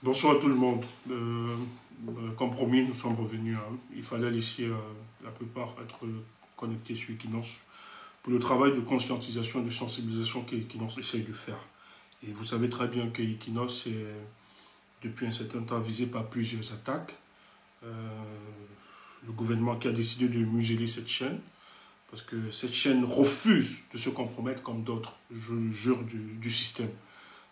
Bonsoir à tout le monde. Comme promis, nous sommes revenus. Il fallait laisser la plupart être connectés sur Equinox pour le travail de conscientisation et de sensibilisation qu'Equinox essaye de faire. Et vous savez très bien que Equinox est depuis un certain temps visé par plusieurs attaques. Le gouvernement qui a décidé de museler cette chaîne, parce que cette chaîne refuse de se compromettre comme d'autres, je jure, du système.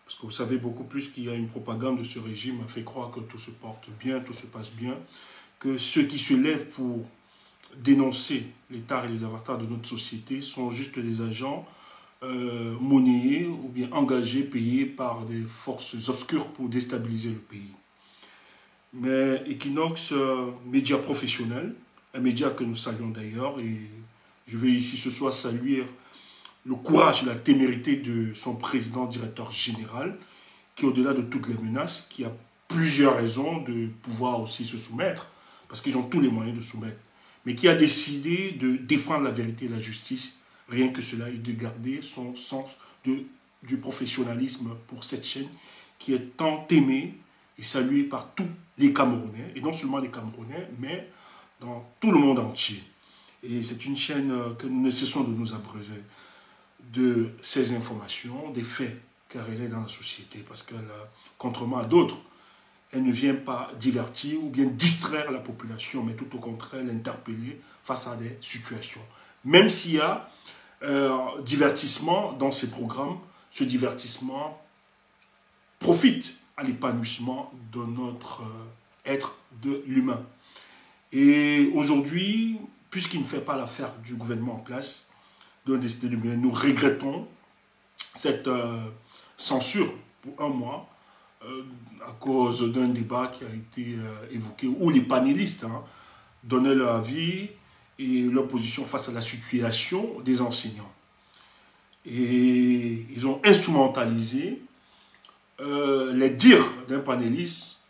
Parce que vous savez beaucoup plus qu'il y a une propagande de ce régime a fait croire que tout se porte bien, tout se passe bien, que ceux qui se lèvent pour dénoncer les tares et les avatars de notre société sont juste des agents monnayés ou bien engagés, payés par des forces obscures pour déstabiliser le pays. Mais Equinox, média professionnel, un média que nous saluons d'ailleurs, et je vais ici ce soir saluer le courage et la témérité de son président, directeur général, qui au-delà de toutes les menaces, qui a plusieurs raisons de pouvoir aussi se soumettre parce qu'ils ont tous les moyens de soumettre, mais qui a décidé de défendre la vérité et la justice, rien que cela, et de garder son sens du professionnalisme pour cette chaîne qui est tant aimée et saluée par tous les Camerounais, et non seulement les Camerounais, mais dans tout le monde entier. Et c'est une chaîne que nous ne cessons de nous abreuver de ces informations, des faits, car elle est dans la société, parce qu'elle, contrairement à d'autres, elle ne vient pas divertir ou bien distraire la population, mais tout au contraire l'interpeller face à des situations. Même s'il y a divertissement dans ces programmes, ce divertissement profite à l'épanouissement de notre être de l'humain. Et aujourd'hui, puisqu'il ne fait pas l'affaire du gouvernement en place, nous regrettons cette censure pour un mois à cause d'un débat qui a été évoqué où les panélistes donnaient leur avis et leur position face à la situation des enseignants. Et ils ont instrumentalisé les dires d'un panéliste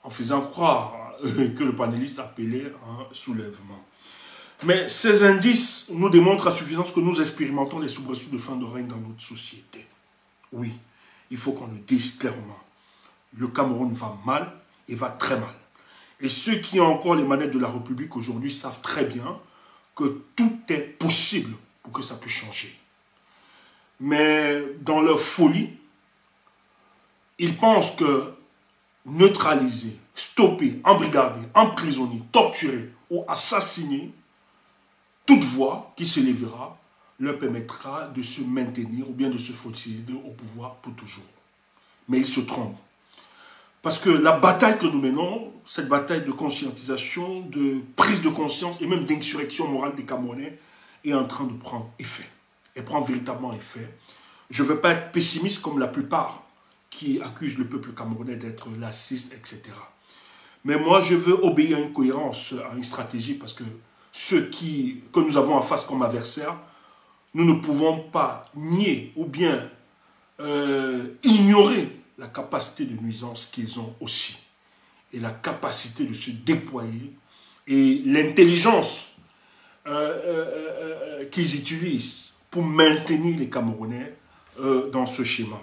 en faisant croire que le panéliste appelait un soulèvement. Mais ces indices nous démontrent à suffisance que nous expérimentons des soubresauts de fin de règne dans notre société. Oui, il faut qu'on le dise clairement. Le Cameroun va mal et va très mal. Et ceux qui ont encore les manettes de la République aujourd'hui savent très bien que tout est possible pour que ça puisse changer. Mais dans leur folie, ils pensent que neutraliser, stopper, embrigader, emprisonner, torturer ou assassiner toute voix qui s'élèvera leur permettra de se maintenir ou bien de se fossiliser au pouvoir pour toujours. Mais ils se trompent. Parce que la bataille que nous menons, cette bataille de conscientisation, de prise de conscience et même d'insurrection morale des Camerounais est en train de prendre effet. Elle prend véritablement effet. Je ne veux pas être pessimiste comme la plupart qui accusent le peuple camerounais d'être laxiste, etc. Mais moi, je veux obéir à une cohérence, à une stratégie, parce que ceux que nous avons en face comme adversaires, nous ne pouvons pas nier ou bien ignorer la capacité de nuisance qu'ils ont aussi. Et la capacité de se déployer et l'intelligence qu'ils utilisent pour maintenir les Camerounais dans ce schéma.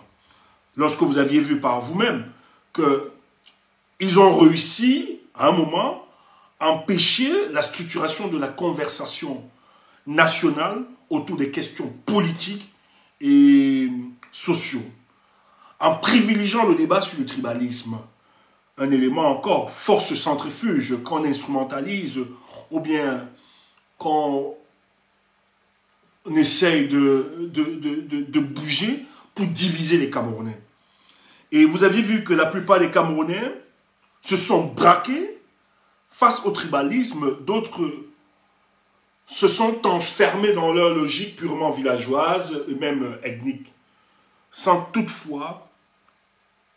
Lorsque vous aviez vu par vous-même qu'ils ont réussi, à un moment, à empêcher la structuration de la conversation nationale autour des questions politiques et sociaux, en privilégiant le débat sur le tribalisme. Un élément encore, force centrifuge, qu'on instrumentalise, ou bien qu'on essaye de bouger pour diviser les Camerounais. Et vous avez vu que la plupart des Camerounais se sont braqués face au tribalisme, d'autres se sont enfermés dans leur logique purement villageoise et même ethnique, sans toutefois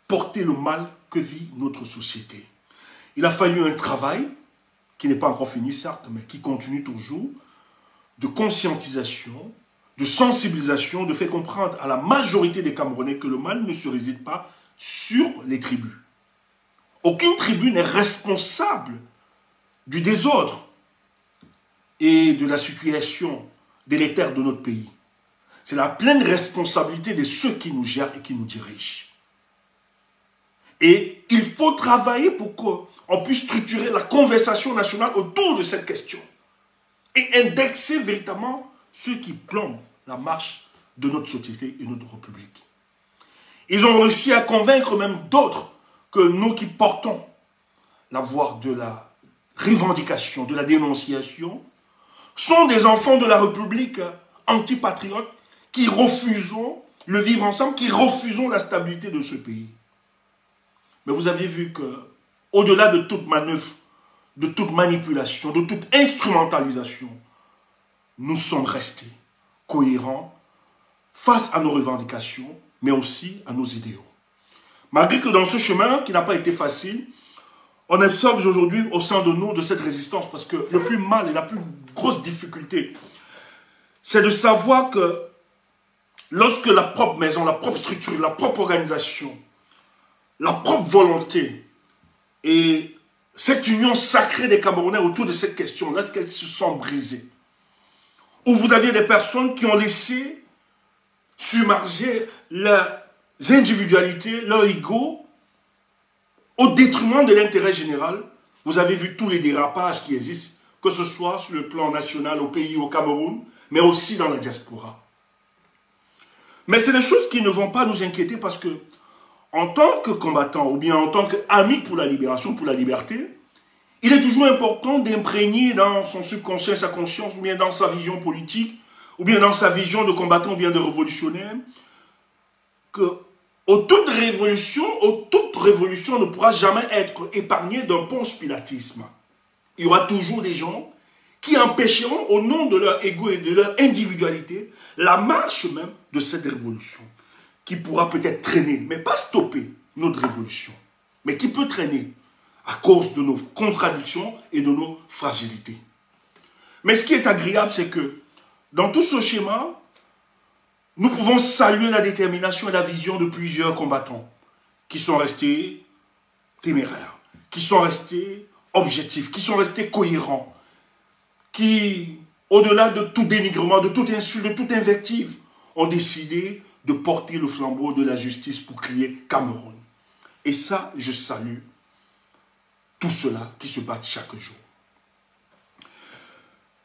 porter le mal que vit notre société. Il a fallu un travail, qui n'est pas encore fini certes, mais qui continue toujours, de conscientisation, de sensibilisation, de faire comprendre à la majorité des Camerounais que le mal ne se réside pas sur les tribus. Aucune tribu n'est responsable du désordre et de la situation délétère de notre pays. C'est la pleine responsabilité de ceux qui nous gèrent et qui nous dirigent. Et il faut travailler pour qu'on puisse structurer la conversation nationale autour de cette question et indexer véritablement ceux qui plombent la marche de notre société et notre République. Ils ont réussi à convaincre même d'autres que nous qui portons la voix de la revendication, de la dénonciation, sont des enfants de la République antipatriotes qui refusons le vivre ensemble, qui refusons la stabilité de ce pays. Mais vous avez vu que, au-delà de toute manœuvre, de toute manipulation, de toute instrumentalisation, nous sommes restés cohérents face à nos revendications, mais aussi à nos idéaux. Malgré que dans ce chemin, qui n'a pas été facile, on observe aujourd'hui au sein de nous de cette résistance, parce que le plus mal et la plus grosse difficulté, c'est de savoir que lorsque la propre maison, la propre structure, la propre organisation, la propre volonté est cette union sacrée des Camerounais autour de cette question, lorsqu'elles se sont brisées, où vous aviez des personnes qui ont laissé submerger leurs individualités, leur ego, au détriment de l'intérêt général. Vous avez vu tous les dérapages qui existent, que ce soit sur le plan national, au pays, au Cameroun, mais aussi dans la diaspora. Mais c'est des choses qui ne vont pas nous inquiéter parce que, en tant que combattant, ou bien en tant qu'ami pour la libération, pour la liberté, il est toujours important d'imprégner dans son subconscient, sa conscience, ou bien dans sa vision politique, ou bien dans sa vision de combattant, ou bien de révolutionnaire, que toute révolution ne pourra jamais être épargnée d'un conspiratisme. Il y aura toujours des gens qui empêcheront, au nom de leur ego et de leur individualité, la marche même de cette révolution, qui pourra peut-être traîner, mais pas stopper notre révolution, mais qui peut traîner à cause de nos contradictions et de nos fragilités. Mais ce qui est agréable, c'est que dans tout ce schéma, nous pouvons saluer la détermination et la vision de plusieurs combattants qui sont restés téméraires, qui sont restés objectifs, qui sont restés cohérents, qui, au-delà de tout dénigrement, de toute insulte, de toute invective, ont décidé de porter le flambeau de la justice pour crier Cameroun. Et ça, je salue tout cela qui se battent chaque jour.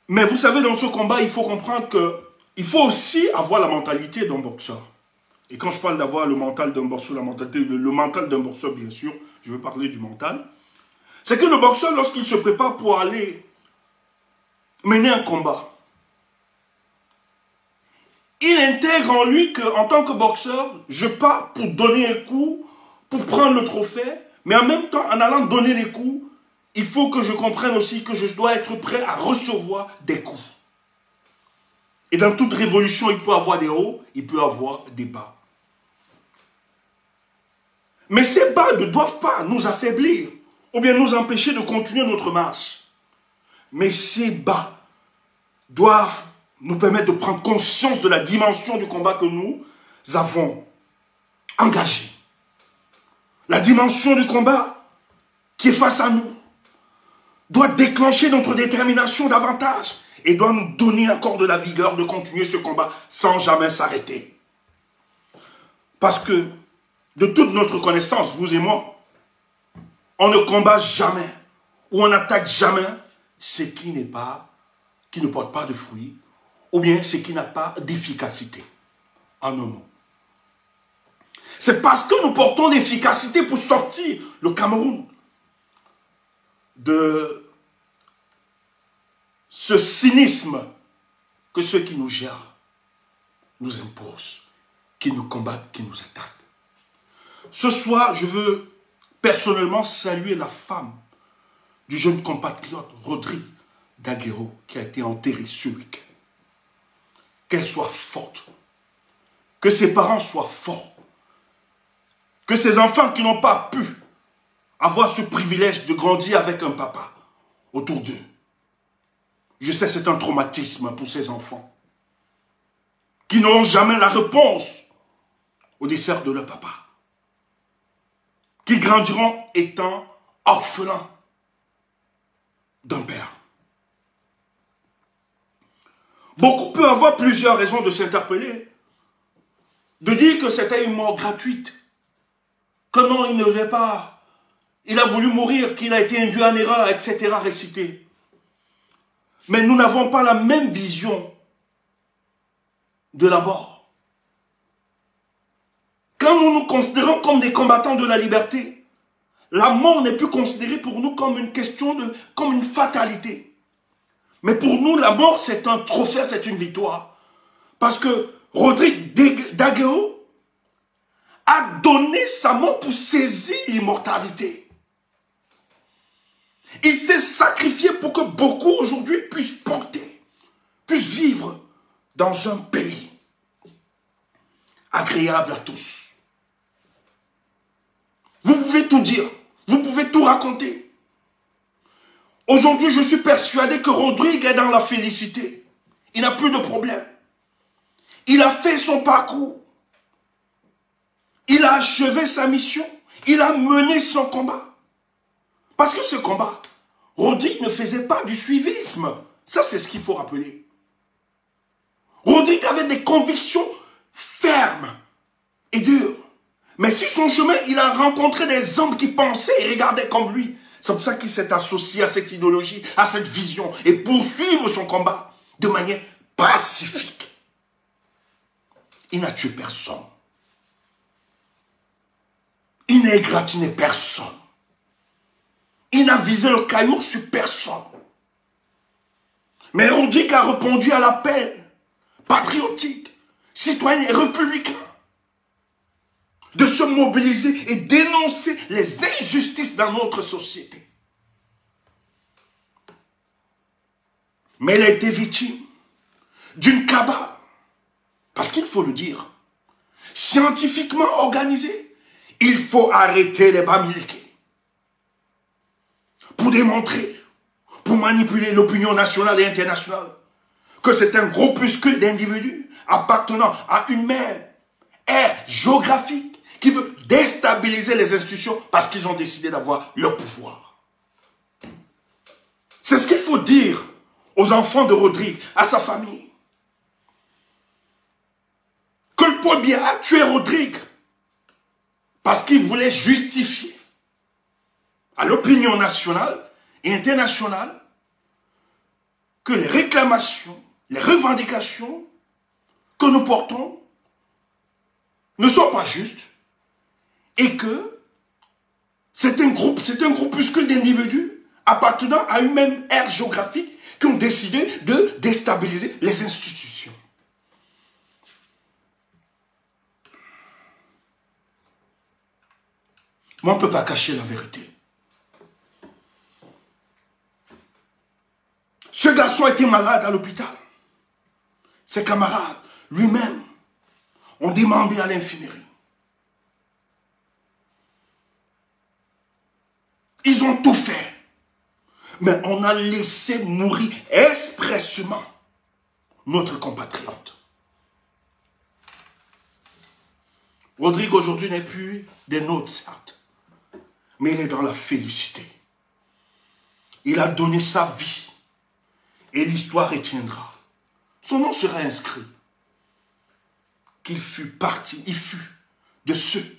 Mais vous savez, dans ce combat, il faut comprendre qu'il faut aussi avoir la mentalité d'un boxeur. Et quand je parle d'avoir le mental d'un boxeur, le mental d'un boxeur, bien sûr, je veux parler du mental, c'est que le boxeur, lorsqu'il se prépare pour aller mener un combat, il intègre en lui qu'en tant que boxeur, je pars pour donner un coup, pour prendre le trophée, mais en même temps, en allant donner les coups, il faut que je comprenne aussi que je dois être prêt à recevoir des coups. Et dans toute révolution, il peut y avoir des hauts, il peut y avoir des bas. Mais ces bas ne doivent pas nous affaiblir, ou bien nous empêcher de continuer notre marche. Mais ces bas doivent nous permettre de prendre conscience de la dimension du combat que nous avons engagé. La dimension du combat qui est face à nous doit déclencher notre détermination davantage et doit nous donner encore de la vigueur de continuer ce combat sans jamais s'arrêter. Parce que de toute notre connaissance, vous et moi, on ne combat jamais ou on n'attaque jamais ce qui ne porte pas de fruits ou bien ce qui n'a pas d'efficacité. En un mot. C'est parce que nous portons l'efficacité pour sortir le Cameroun de ce cynisme que ceux qui nous gèrent nous imposent, qui nous combattent, qui nous attaquent. Ce soir, je veux personnellement saluer la femme du jeune compatriote Rodrigue Daguerreau qui a été enterré ce week-end. Qu'elle soit forte, que ses parents soient forts, que ses enfants qui n'ont pas pu avoir ce privilège de grandir avec un papa autour d'eux. Je sais, c'est un traumatisme pour ces enfants qui n'auront jamais la réponse au dessert de leur papa, qui grandiront étant orphelins d'un père. Beaucoup peuvent avoir plusieurs raisons de s'interpeller, de dire que c'était une mort gratuite, que non, il ne devait pas, il a voulu mourir, qu'il a été induit en erreur, etc. récité. Mais nous n'avons pas la même vision de la mort. Quand nous nous considérons comme des combattants de la liberté, la mort n'est plus considérée pour nous comme une question comme une fatalité. Mais pour nous, la mort, c'est un trophée, c'est une victoire. Parce que Rodrigue Daguerreau a donné sa mort pour saisir l'immortalité. Il s'est sacrifié pour que beaucoup aujourd'hui puissent porter, puissent vivre dans un pays agréable à tous. Vous pouvez tout dire, vous pouvez tout raconter. Aujourd'hui, je suis persuadé que Rodrigue est dans la félicité. Il n'a plus de problème. Il a fait son parcours. Il a achevé sa mission. Il a mené son combat. Parce que ce combat, Rodrigue ne faisait pas du suivisme. Ça, c'est ce qu'il faut rappeler. Rodrigue avait des convictions fermes et dures. Mais sur son chemin, il a rencontré des hommes qui pensaient et regardaient comme lui. C'est pour ça qu'il s'est associé à cette idéologie, à cette vision, et poursuivre son combat de manière pacifique. Il n'a tué personne. Il n'a égratigné personne. Il n'a visé le caillou sur personne. Mais Rodrigue a répondu à l'appel patriotique, citoyen et républicain de se mobiliser et dénoncer les injustices dans notre société. Mais il a été victime d'une cabale, parce qu'il faut le dire, scientifiquement organisée. Il faut arrêter les Bamileke pour démontrer, pour manipuler l'opinion nationale et internationale, que c'est un groupuscule d'individus appartenant à une même ère géographique qui veut déstabiliser les institutions parce qu'ils ont décidé d'avoir le pouvoir. C'est ce qu'il faut dire aux enfants de Rodrigue, à sa famille. Que le Paul Biya a tué Rodrigue parce qu'il voulait justifier à l'opinion nationale et internationale que les réclamations, les revendications que nous portons ne sont pas justes et que c'est un groupuscule d'individus appartenant à une même ère géographique qui ont décidé de déstabiliser les institutions. Moi, on ne peut pas cacher la vérité. Ce garçon était malade à l'hôpital. Ses camarades, lui-même, ont demandé à l'infirmerie. Ils ont tout fait. Mais on a laissé mourir expressément notre compatriote. Rodrigue aujourd'hui n'est plus des nôtres, certes, mais il est dans la félicité. Il a donné sa vie et l'histoire retiendra. Son nom sera inscrit. Qu'il fut parti, il fut de ceux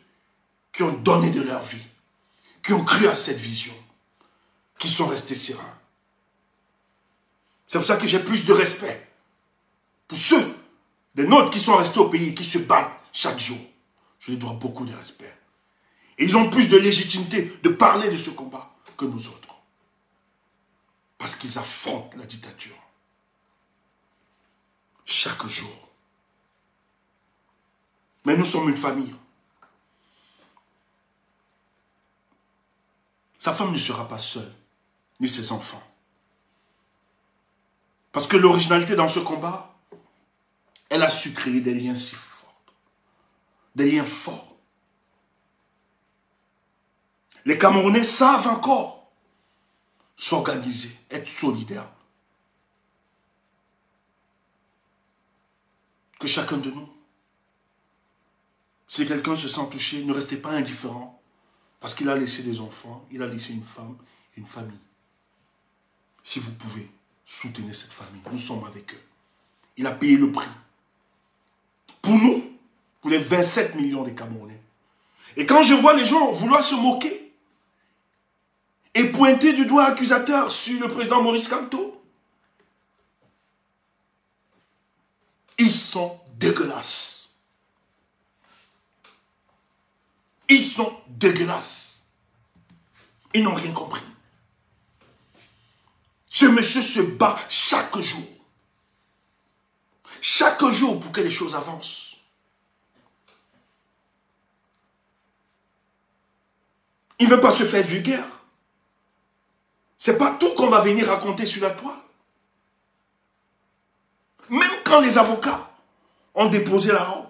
qui ont donné de leur vie, qui ont cru à cette vision, qui sont restés sereins. C'est pour ça que j'ai plus de respect pour ceux des nôtres qui sont restés au pays, qui se battent chaque jour. Je leur dois beaucoup de respect. Et ils ont plus de légitimité de parler de ce combat que nous autres. Parce qu'ils affrontent la dictature. Chaque jour. Mais nous sommes une famille. Sa femme ne sera pas seule, ni ses enfants. Parce que l'originalité dans ce combat, elle a su créer des liens si forts. Des liens forts. Les Camerounais savent encore s'organiser, être solidaires. Que chacun de nous, si quelqu'un se sent touché, ne restez pas indifférent. Parce qu'il a laissé des enfants, il a laissé une femme, une famille. Si vous pouvez, soutenez cette famille. Nous sommes avec eux. Il a payé le prix. Pour nous, pour les 27 millions de Camerounais. Et quand je vois les gens vouloir se moquer et pointer du doigt accusateur sur le président Maurice Kamto, ils sont dégueulasses. Ils sont dégueulasses. Ils n'ont rien compris. Ce monsieur se bat chaque jour. Chaque jour pour que les choses avancent. Il ne veut pas se faire vulgaire. Ce n'est pas tout qu'on va venir raconter sur la toile. Même quand les avocats ont déposé la robe,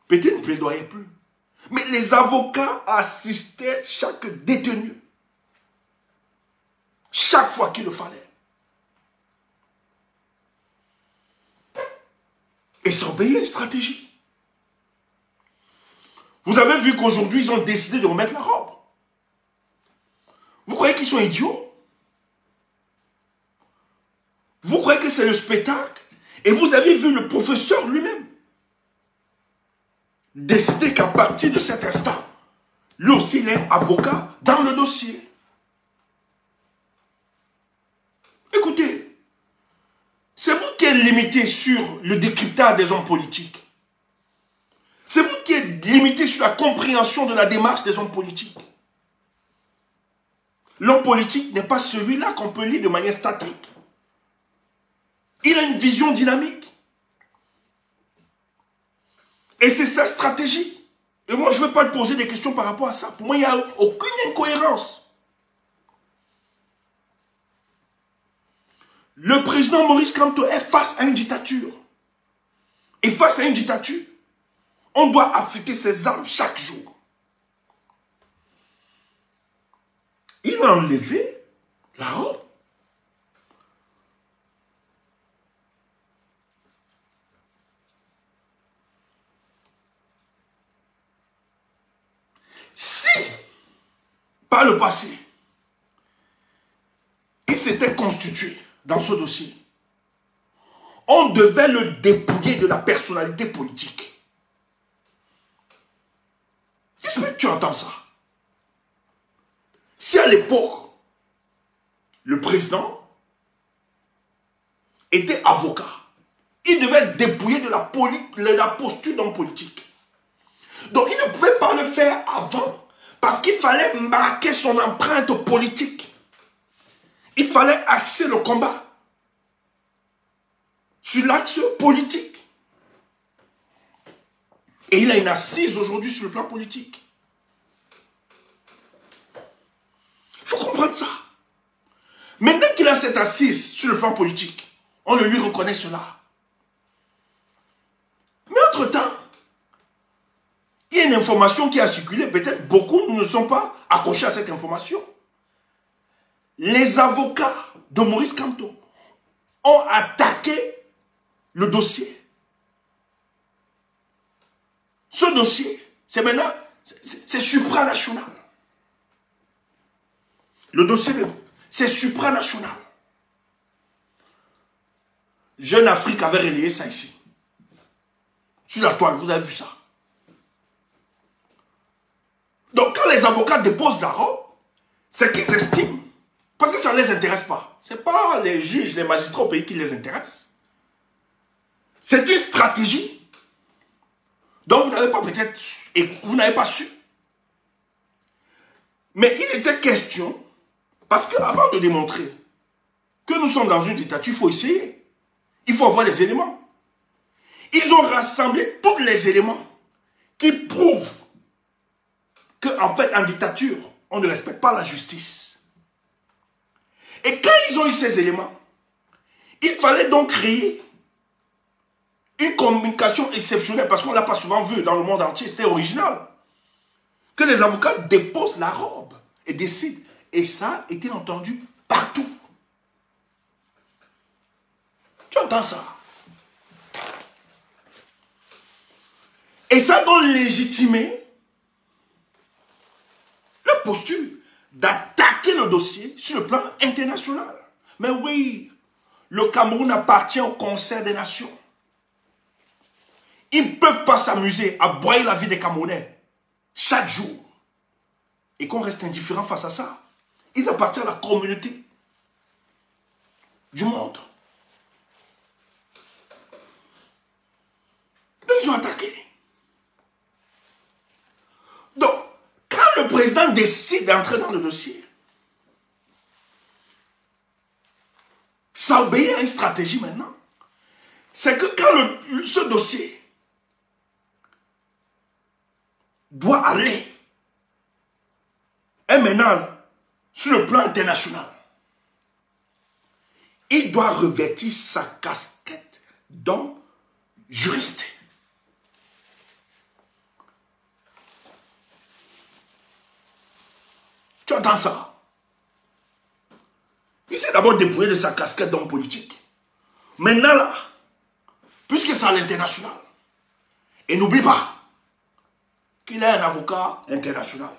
peut-être ne plaidoyait plus. Mais les avocats assistaient chaque détenu. Chaque fois qu'il le fallait. Et surveiller une stratégie. Vous avez vu qu'aujourd'hui, ils ont décidé de remettre la robe. qu'ils sont idiots? Vous croyez que c'est le spectacle? Et vous avez vu le professeur lui-même décider qu'à partir de cet instant, lui aussi il est avocat dans le dossier. Écoutez, c'est vous qui êtes limité sur le décryptage des hommes politiques. C'est vous qui êtes limité sur la compréhension de la démarche des hommes politiques. L'homme politique n'est pas celui-là qu'on peut lire de manière statique. Il a une vision dynamique. Et c'est sa stratégie. Et moi, je ne vais pas te poser des questions par rapport à ça. Pour moi, il n'y a aucune incohérence. Le président Maurice Kamto est face à une dictature. Et face à une dictature, on doit affûter ses armes chaque jour. Il a enlevé la robe. Si, par le passé, il s'était constitué dans ce dossier, on devait le dépouiller de la personnalité politique. Qu'est-ce que tu entends ça? Si à l'époque, le président était avocat, il devait être dépouillé de la posture d'homme politique. Donc il ne pouvait pas le faire avant, parce qu'il fallait marquer son empreinte politique. Il fallait axer le combat sur l'axe politique. Et il a une assise aujourd'hui sur le plan politique. Il faut comprendre ça. Maintenant qu'il a cette assise sur le plan politique, on le lui reconnaît cela. Mais entre-temps, il y a une information qui a circulé. Peut-être beaucoup ne sont pas accrochés à cette information. Les avocats de Maurice Kamto ont attaqué le dossier. Ce dossier, c'est maintenant, c'est supranational. Le dossier, c'est supranational. Jeune Afrique avait relayé ça ici. Sur la toile, vous avez vu ça. Donc quand les avocats déposent la robe, c'est qu'ils estiment, parce que ça ne les intéresse pas. Ce n'est pas les juges, les magistrats au pays qui les intéressent. C'est une stratégie dont vous n'avez pas peut-être, et vous n'avez pas su. Mais il était question, parce qu'avant de démontrer que nous sommes dans une dictature, il faut essayer. Il faut avoir des éléments. Ils ont rassemblé tous les éléments qui prouvent qu'en fait, en dictature, on ne respecte pas la justice. Et quand ils ont eu ces éléments, il fallait donc créer une communication exceptionnelle, parce qu'on ne l'a pas souvent vu dans le monde entier, c'était original. Que les avocats déposent la robe et décident. Et ça a été entendu partout. Tu entends ça? Et ça doit légitimer la posture d'attaquer le dossier sur le plan international. Mais oui, le Cameroun appartient au concert des nations. Ils ne peuvent pas s'amuser à broyer la vie des Camerounais chaque jour et qu'on reste indifférent face à ça. Ils appartiennent à la communauté du monde. Donc ils ont attaqué. Donc, quand le président décide d'entrer dans le dossier, ça obéit à une stratégie maintenant. C'est que quand ce dossier doit aller, et maintenant, sur le plan international, il doit revêtir sa casquette d'homme juriste. Tu entends ça? Il s'est d'abord dépouillé de sa casquette d'homme politique. Maintenant là, puisque c'est à l'international, et n'oublie pas qu'il est un avocat international.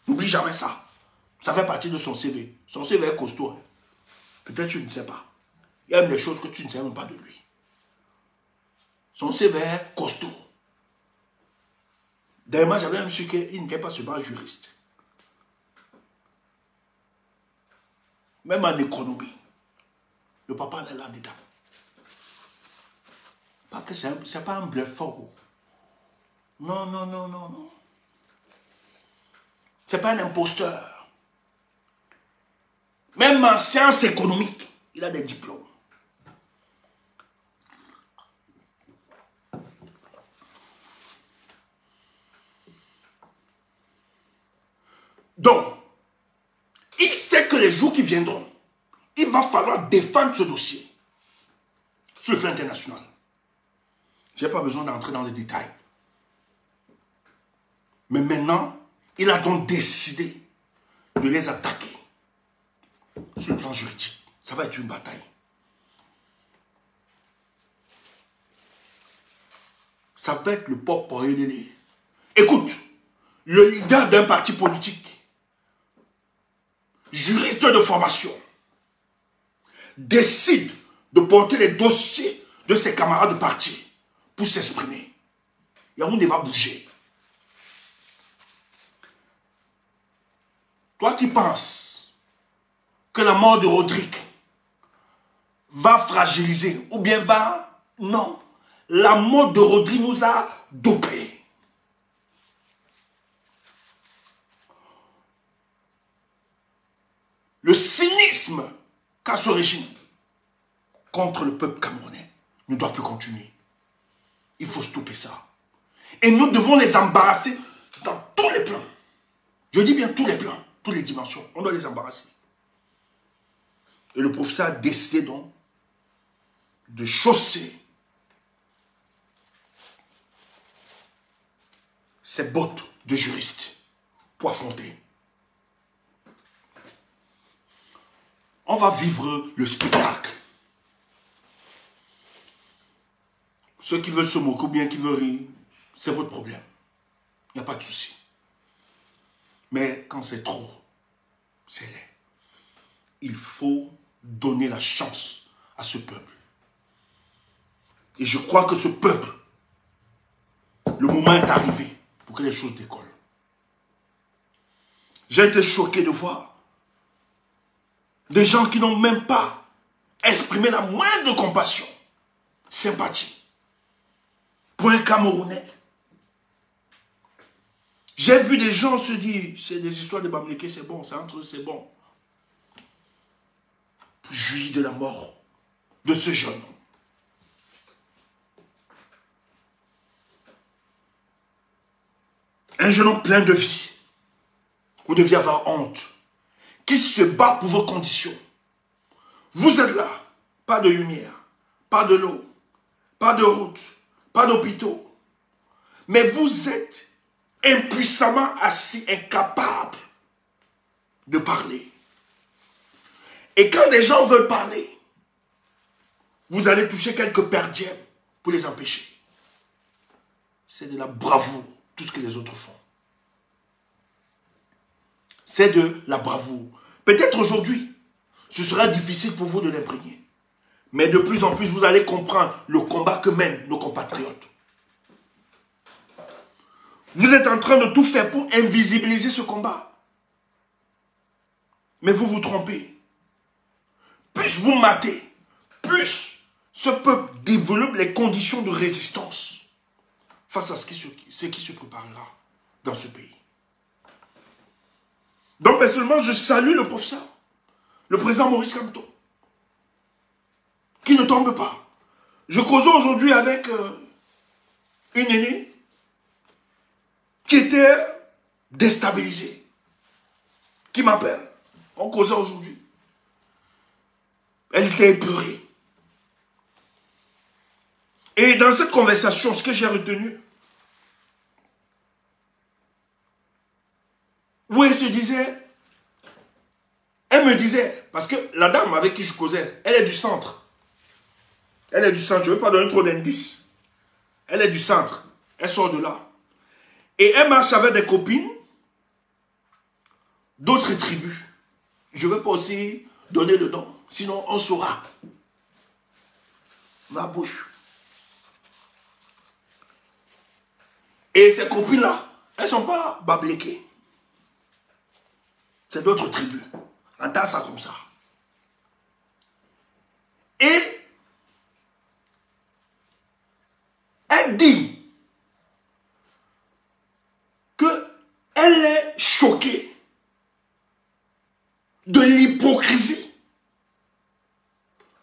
N'oublie jamais ça. Ça fait partie de son CV. Son CV est costaud. Hein. Peut-être tu ne sais pas. Il y a même des choses que tu ne sais même pas de lui. Son CV est costaud. D'ailleurs, j'avais même su qu'il n'était pas seulement juriste. Même en économie, le papa est là-dedans. Pas que c'est pas un bluffeur. Non, non, non, non, non. C'est pas un imposteur. Même en sciences économiques, il a des diplômes. Donc, il sait que les jours qui viendront, il va falloir défendre ce dossier sur le plan international. Je n'ai pas besoin d'entrer dans les détails. Mais maintenant, il a donc décidé de les attaquer sur le plan juridique. Ça va être une bataille. Ça va être le pop pour aider. Écoute, le leader d'un parti politique, juriste de formation, décide de porter les dossiers de ses camarades de parti pour s'exprimer. Yaoundé va bouger. Toi qui penses que la mort de Rodrigue va fragiliser ou bien va... Non. La mort de Rodrigue nous a dopés. Le cynisme qu'a ce régime contre le peuple camerounais ne doit plus continuer. Il faut stopper ça. Et nous devons les embarrasser dans tous les plans. Je dis bien tous les plans, toutes les dimensions. On doit les embarrasser. Et le professeur a décidé donc de chausser ses bottes de juriste pour affronter. On va vivre le spectacle. Ceux qui veulent se moquer ou bien qui veulent rire, c'est votre problème. Il n'y a pas de souci. Mais quand c'est trop, c'est laid. Il faut donner la chance à ce peuple. Et je crois que ce peuple, le moment est arrivé pour que les choses décollent. J'ai été choqué de voir des gens qui n'ont même pas exprimé la moindre compassion, sympathie pour un Camerounais. J'ai vu des gens se dire, c'est des histoires de Bamileke, c'est bon, c'est entre eux, c'est bon. Pour jouir de la mort de ce jeune homme. Un jeune homme plein de vie. Vous deviez avoir honte. Qui se bat pour vos conditions. Vous êtes là. Pas de lumière. Pas de l'eau. Pas de route. Pas d'hôpitaux. Mais vous êtes impuissamment assis, incapable de parler. Et quand des gens veulent parler, vous allez toucher quelques perdièmes pour les empêcher. C'est de la bravoure, tout ce que les autres font. C'est de la bravoure. Peut-être aujourd'hui, ce sera difficile pour vous de l'imprégner. Mais de plus en plus, vous allez comprendre le combat que mènent nos compatriotes. Vous êtes en train de tout faire pour invisibiliser ce combat. Mais vous vous trompez. Plus vous matez, plus ce peuple développe les conditions de résistance face à ce qui se préparera dans ce pays. Donc personnellement, je salue le professeur, le président Maurice Kamto, qui ne tombe pas. Je causais aujourd'hui avec une aînée qui était déstabilisée, qui m'appelle. On causait aujourd'hui. Elle était épeurée. Et dans cette conversation, ce que j'ai retenu, où elle se disait, elle me disait, parce que la dame avec qui je causais, elle est du centre. Elle est du centre, je ne veux pas donner trop d'indices. Elle est du centre, elle sort de là. Et elle marche avec des copines d'autres tribus. Je ne vais pas aussi donner le nom, sinon on saura. Ma bouche. Et ces copines-là, elles ne sont pas babléquées. C'est d'autres tribus. Entends ça comme ça. Et elle dit qu'elle est choquée de l'hypocrisie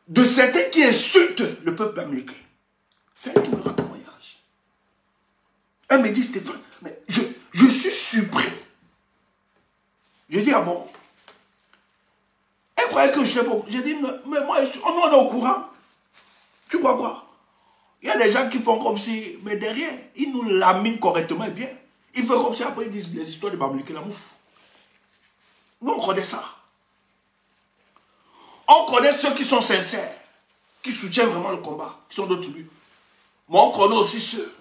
de certains qui insultent le peuple américain. C'est elle qui me rend témoignage. Elle me dit, Stéphane, mais je suis surpris. Je dis, ah bon? Elle croyait que je sais pas. J'ai dit, mais moi, on est au courant. Tu crois quoi? Il y a des gens qui font comme si, mais derrière, ils nous laminent correctement et bien. Ils font comme si après ils disent les histoires de Bamileke la mouffe. Nous, on connaît ça. On connaît ceux qui sont sincères, qui soutiennent vraiment le combat, qui sont d'autres tribus. Mais on connaît aussi ceux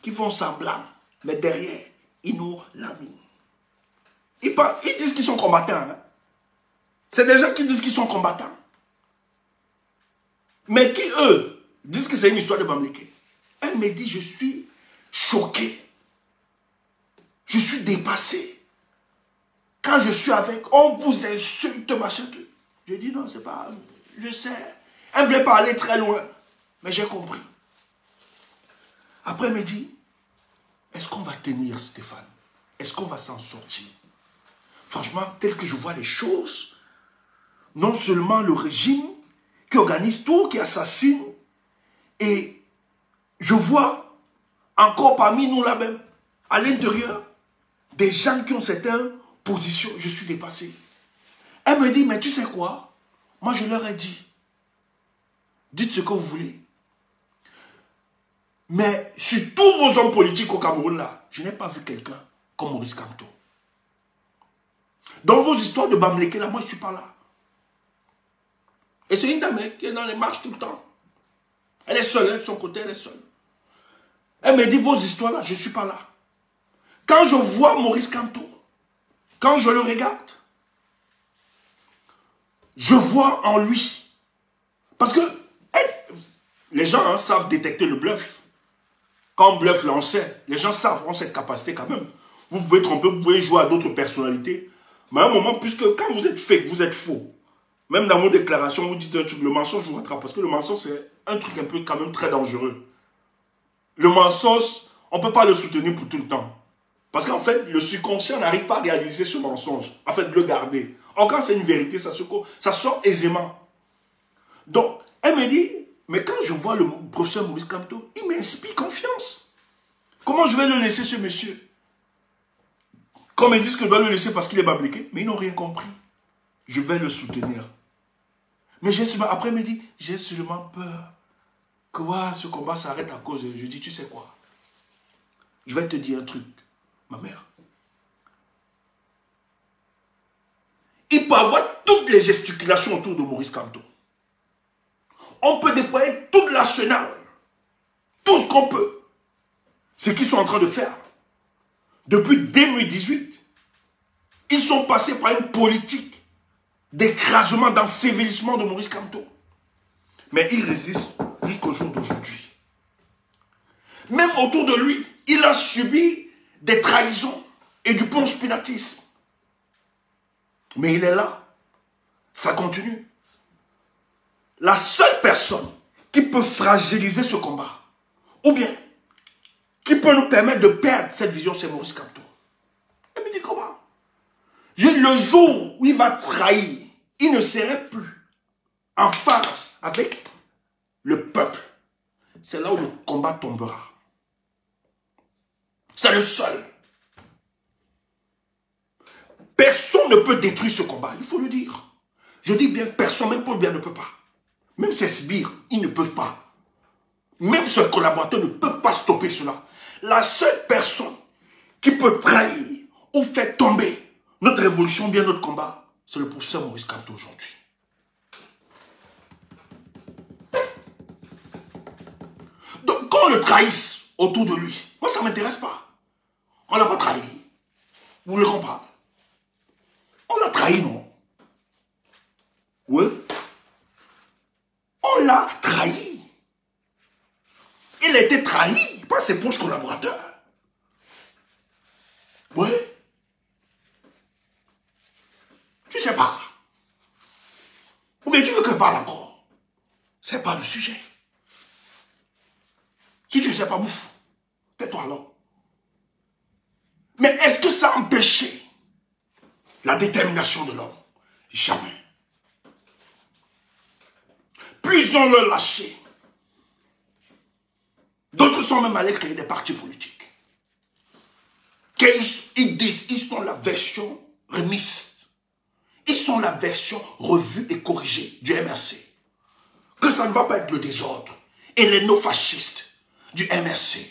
qui font semblant, mais derrière, ils nous laminent. Ils disent qu'ils sont combattants. Hein? C'est des gens qui disent qu'ils sont combattants. Mais qui, eux, disent que c'est une histoire de Bamileke. Elle me dit, je suis choqué. Je suis dépassé. Quand je suis avec, on vous insulte, machin. Je dis, non, c'est pas... Je sais. Elle ne voulait pas aller très loin. Mais j'ai compris. Après, elle me dit, est-ce qu'on va tenir, Stéphane? Est-ce qu'on va s'en sortir? Franchement, tel que je vois les choses, non seulement le régime qui organise tout, qui assassine, et je vois encore parmi nous là-même, à l'intérieur, des gens qui ont certaines positions. Je suis dépassé. Elle me dit, mais tu sais quoi? Moi, je leur ai dit, dites ce que vous voulez. Mais sur tous vos hommes politiques au Cameroun, là, je n'ai pas vu quelqu'un comme Maurice Kamto. Dans vos histoires de Bamileke, là, moi, je ne suis pas là. Et c'est une dame qui est dans les marches tout le temps. Elle est seule, elle, de son côté, elle est seule. Elle me dit, vos histoires, là, je ne suis pas là. Quand je vois Maurice Kamto, quand je le regarde, je vois en lui. Parce que les gens savent détecter le bluff. Quand on bluffe, là, on sait. Les gens savent, ont cette capacité quand même. Vous pouvez tromper, vous pouvez jouer à d'autres personnalités. Mais à un moment, puisque quand vous êtes fake, vous êtes faux. Même dans vos déclarations, vous dites un truc, le mensonge vous rattrape. Parce que le mensonge, c'est un truc un peu quand même très dangereux. Le mensonge, on ne peut pas le soutenir pour tout le temps. Parce qu'en fait, le subconscient n'arrive pas à réaliser ce mensonge. En fait, de le garder. Or, quand c'est une vérité, ça sort aisément. Donc, elle me dit, mais quand je vois le professeur Maurice Kamto, il m'inspire confiance. Comment je vais le laisser, ce monsieur? Comme ils disent que je dois le laisser parce qu'il est Bamileke, mais ils n'ont rien compris. Je vais le soutenir. Mais après, il me dit, j'ai seulement peur que ce combat s'arrête à cause de... Je dis, tu sais quoi? Je vais te dire un truc, ma mère. Il peut avoir toutes les gesticulations autour de Maurice Kamto. On peut déployer toute l'arsenal. Tout ce qu'on peut. Ce qu'ils sont en train de faire. Depuis 2018, ils sont passés par une politique d'écrasement, d'ensevelissement de Maurice Kamto. Mais il résiste jusqu'au jour d'aujourd'hui. Même autour de lui, il a subi des trahisons et du ponce-pilatisme. Mais il est là. Ça continue. La seule personne qui peut fragiliser ce combat, ou bien qui peut nous permettre de perdre cette vision, c'est Maurice Kamto. Elle me dit comment? Le jour où il va trahir, il ne serait plus en face avec le peuple. C'est là où le combat tombera. C'est le seul. Personne ne peut détruire ce combat, il faut le dire. Je dis bien personne, même Paul Biya ne peut pas. Même ses sbires, ils ne peuvent pas. Même ses collaborateurs ne peuvent pas stopper cela. La seule personne qui peut trahir ou faire tomber notre révolution, bien notre combat, c'est le professeur Maurice Kamto aujourd'hui. Donc, qu'on le trahisse autour de lui, moi ça ne m'intéresse pas. On ne l'a pas trahi. Vous voulez qu'on parle? On l'a trahi, non? Oui. On l'a trahi. Il a été trahi par ses proches collaborateurs. Oui. Tu sais pas. Ou bien tu veux que je parle encore? C'est pas le sujet. Si tu ne sais pas, bouffe. Tais-toi alors. Mais est-ce que ça a empêché la détermination de l'homme? Jamais. Plusieurs l'ont lâché. D'autres sont même allés créer des partis politiques. Ils disent, ils sont la version remise. Ils sont la version revue et corrigée du MRC. Que ça ne va pas être le désordre et les néo-fascistes du MRC.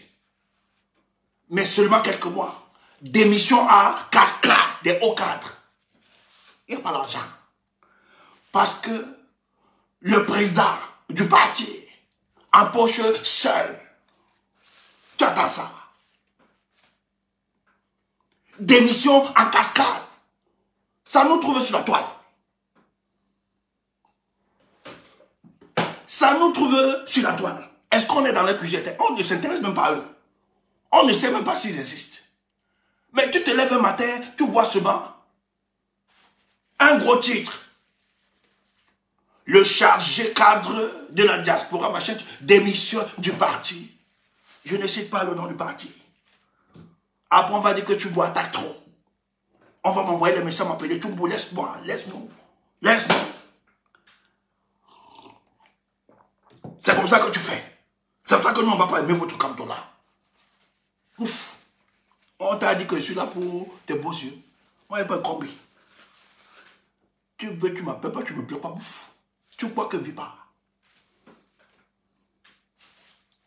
Mais seulement quelques mois. Démission à cascade des hauts cadres. Il n'y a pas d'argent. Parce que le président du parti empoche seul. Tu attends ça. Démission en cascade. Ça nous trouve sur la toile. Ça nous trouve sur la toile. Est-ce qu'on est dans la cuisine? On ne s'intéresse même pas à eux. On ne sait même pas s'ils existent. Mais tu te lèves un matin, tu vois seulement un gros titre. Le chargé cadre de la diaspora, machin, démission du parti. Je ne cite pas le nom du parti. Après, on va dire que tu bois, t'as trop. On va m'envoyer les messages, m'appeler, tu bois, laisse-moi, laisse-nous. Laisse-nous. C'est comme ça que tu fais. C'est comme ça que nous, on ne va pas aimer votre canton là. Ouf. On t'a dit que je suis là pour tes beaux yeux. Moi, il n'y a pas de combi. Tu veux, tu m'appelles pas, tu me plais pas, ouf. Tu crois que je ne vis pas.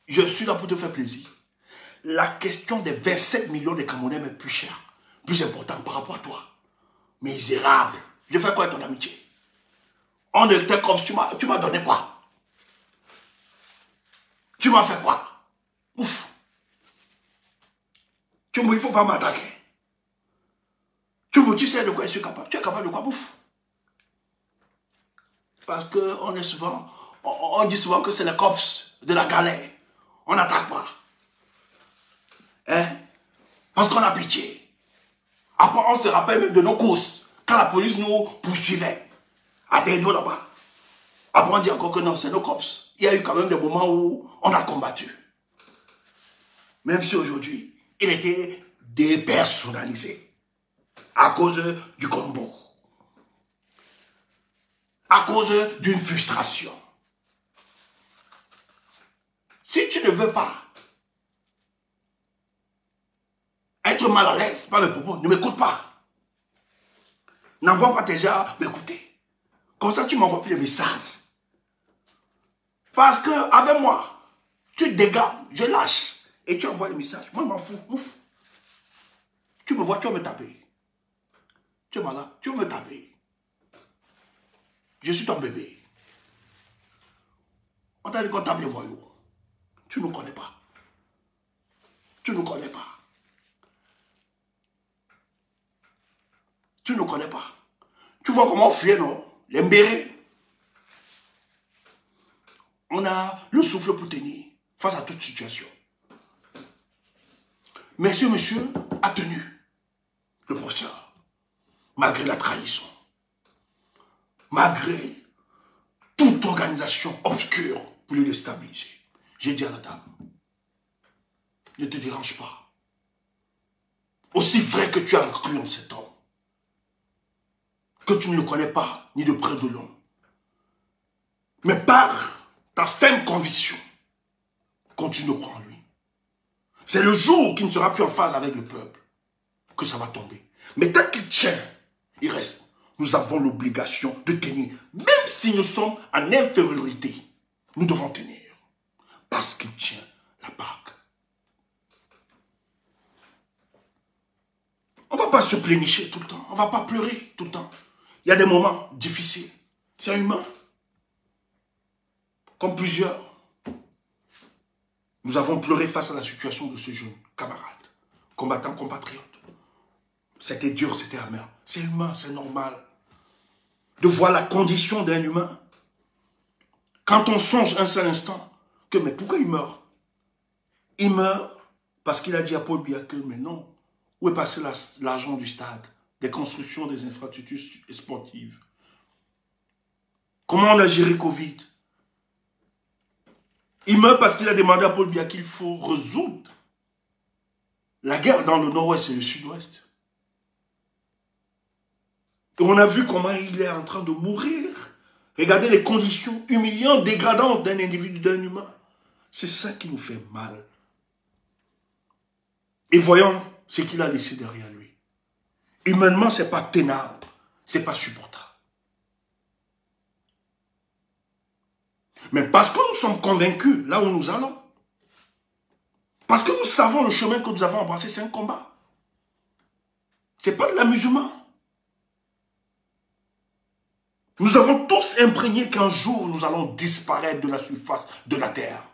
Je suis là pour te faire plaisir. La question des 27 millions de Camerounais m'est plus chère, plus importante par rapport à toi. Misérable. Je fais quoi avec ton amitié? On était comme tu m'as donné quoi? Tu m'as fait quoi? Ouf. Il ne faut pas m'attaquer. Tu sais de quoi je suis capable. Tu es capable de quoi? Ouf. Parce qu'on est souvent, on dit souvent que c'est le cops de la galère. On n'attaque pas. Hein? Parce qu'on a pitié. Après, on se rappelle même de nos courses. Quand la police nous poursuivait. À Dédo là-bas. Après, on dit encore que non, c'est nos cops. Il y a eu quand même des moments où on a combattu. Même si aujourd'hui, il était dépersonnalisé. À cause du combo. À cause d'une frustration. Si tu ne veux pas être mal à l'aise par mes propos, ne m'écoute pas. N'envoie pas tes gens m'écouter. Comme ça, tu ne m'envoies plus les messages. Parce que avec moi, tu dégages, je lâche et tu envoies les messages. Moi, je m'en fous. Ouf. Tu me vois, tu vas me taper. Tu es malade, tu vas me taper. Je suis ton bébé. On t'a dit qu'on tape les voyous. Tu ne nous connais pas. Tu ne nous connais pas. Tu ne nous connais pas. Tu vois comment on fuit, non? Les mbérés. On a le souffle pour tenir face à toute situation. Mais ce monsieur a tenu le professeur, malgré la trahison, malgré toute organisation obscure pour le déstabiliser. J'ai dit à la dame, ne te dérange pas. Aussi vrai que tu as cru en cet homme, que tu ne le connais pas, ni de près de loin, mais par ta ferme conviction, continue de croire en lui. C'est le jour qu'il ne sera plus en phase avec le peuple que ça va tomber. Mais tant qu'il tient, il reste. Nous avons l'obligation de tenir. Même si nous sommes en infériorité, nous devons tenir. Parce qu'il tient la barque. On ne va pas se plénicher tout le temps. On ne va pas pleurer tout le temps. Il y a des moments difficiles. C'est humain. Comme plusieurs. Nous avons pleuré face à la situation de ce jeune camarade, combattant, compatriote. C'était dur, c'était amer. C'est humain, c'est normal. De voir la condition d'un humain. Quand on songe un seul instant, que mais pourquoi il meurt? Il meurt parce qu'il a dit à Paul Biya que, mais non, où est passé l'argent du stade, des constructions, des infrastructures sportives? Comment on a géré Covid? Il meurt parce qu'il a demandé à Paul Biya qu'il faut résoudre la guerre dans le nord-ouest et le sud-ouest. Et on a vu comment il est en train de mourir. Regardez les conditions humiliantes, dégradantes d'un individu, d'un humain. C'est ça qui nous fait mal. Et voyons ce qu'il a laissé derrière lui. Humainement, ce n'est pas tenable. Ce n'est pas supportable. Mais parce que nous sommes convaincus, là où nous allons, parce que nous savons le chemin que nous avons embrassé, c'est un combat. Ce n'est pas de l'amusement. Nous avons tous imprégné qu'un jour, nous allons disparaître de la surface de la terre.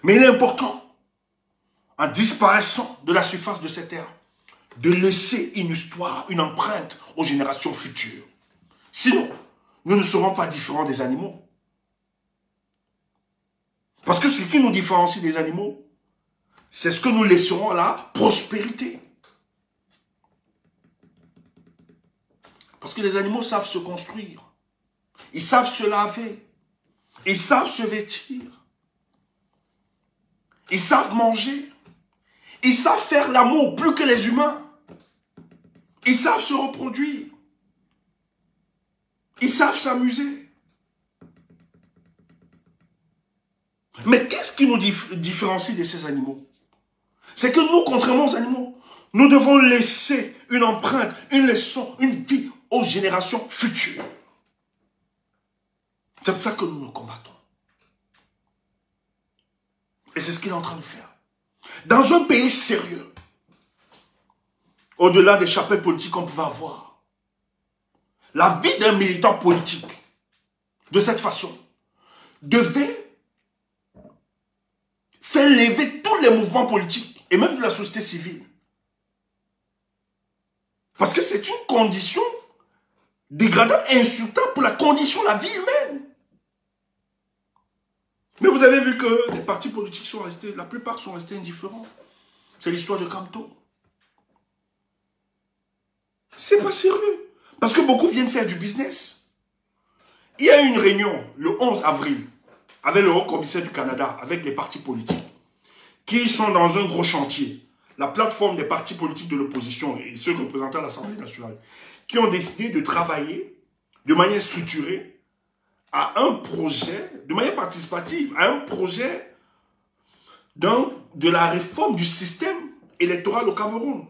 Mais il est important, en disparaissant de la surface de cette terre, de laisser une histoire, une empreinte aux générations futures. Sinon, nous ne serons pas différents des animaux. Parce que ce qui nous différencie des animaux, c'est ce que nous laisserons à la prospérité. Parce que les animaux savent se construire. Ils savent se laver. Ils savent se vêtir. Ils savent manger. Ils savent faire l'amour plus que les humains. Ils savent se reproduire. Ils savent s'amuser. Mais qu'est-ce qui nous différencie de ces animaux? C'est que nous, contrairement aux animaux, nous devons laisser une empreinte, une leçon, une vie aux générations futures. C'est pour ça que nous nous combattons. Et c'est ce qu'il est en train de faire. Dans un pays sérieux, au-delà des chapelles politiques qu'on pouvait avoir, la vie d'un militant politique, de cette façon, devait faire lever tous les mouvements politiques, et même de la société civile. Parce que c'est une condition dégradante, insultante pour la condition, la vie humaine. Mais vous avez vu que les partis politiques sont restés, la plupart sont restés indifférents. C'est l'histoire de Kamto. C'est pas sérieux. Parce que beaucoup viennent faire du business. Il y a eu une réunion le 11 avril avec le haut-commissaire du Canada, avec les partis politiques, qui sont dans un gros chantier. La plateforme des partis politiques de l'opposition et ceux représentant à l'Assemblée nationale, qui ont décidé de travailler de manière structurée à un projet, de manière participative, à un projet de la réforme du système électoral au Cameroun.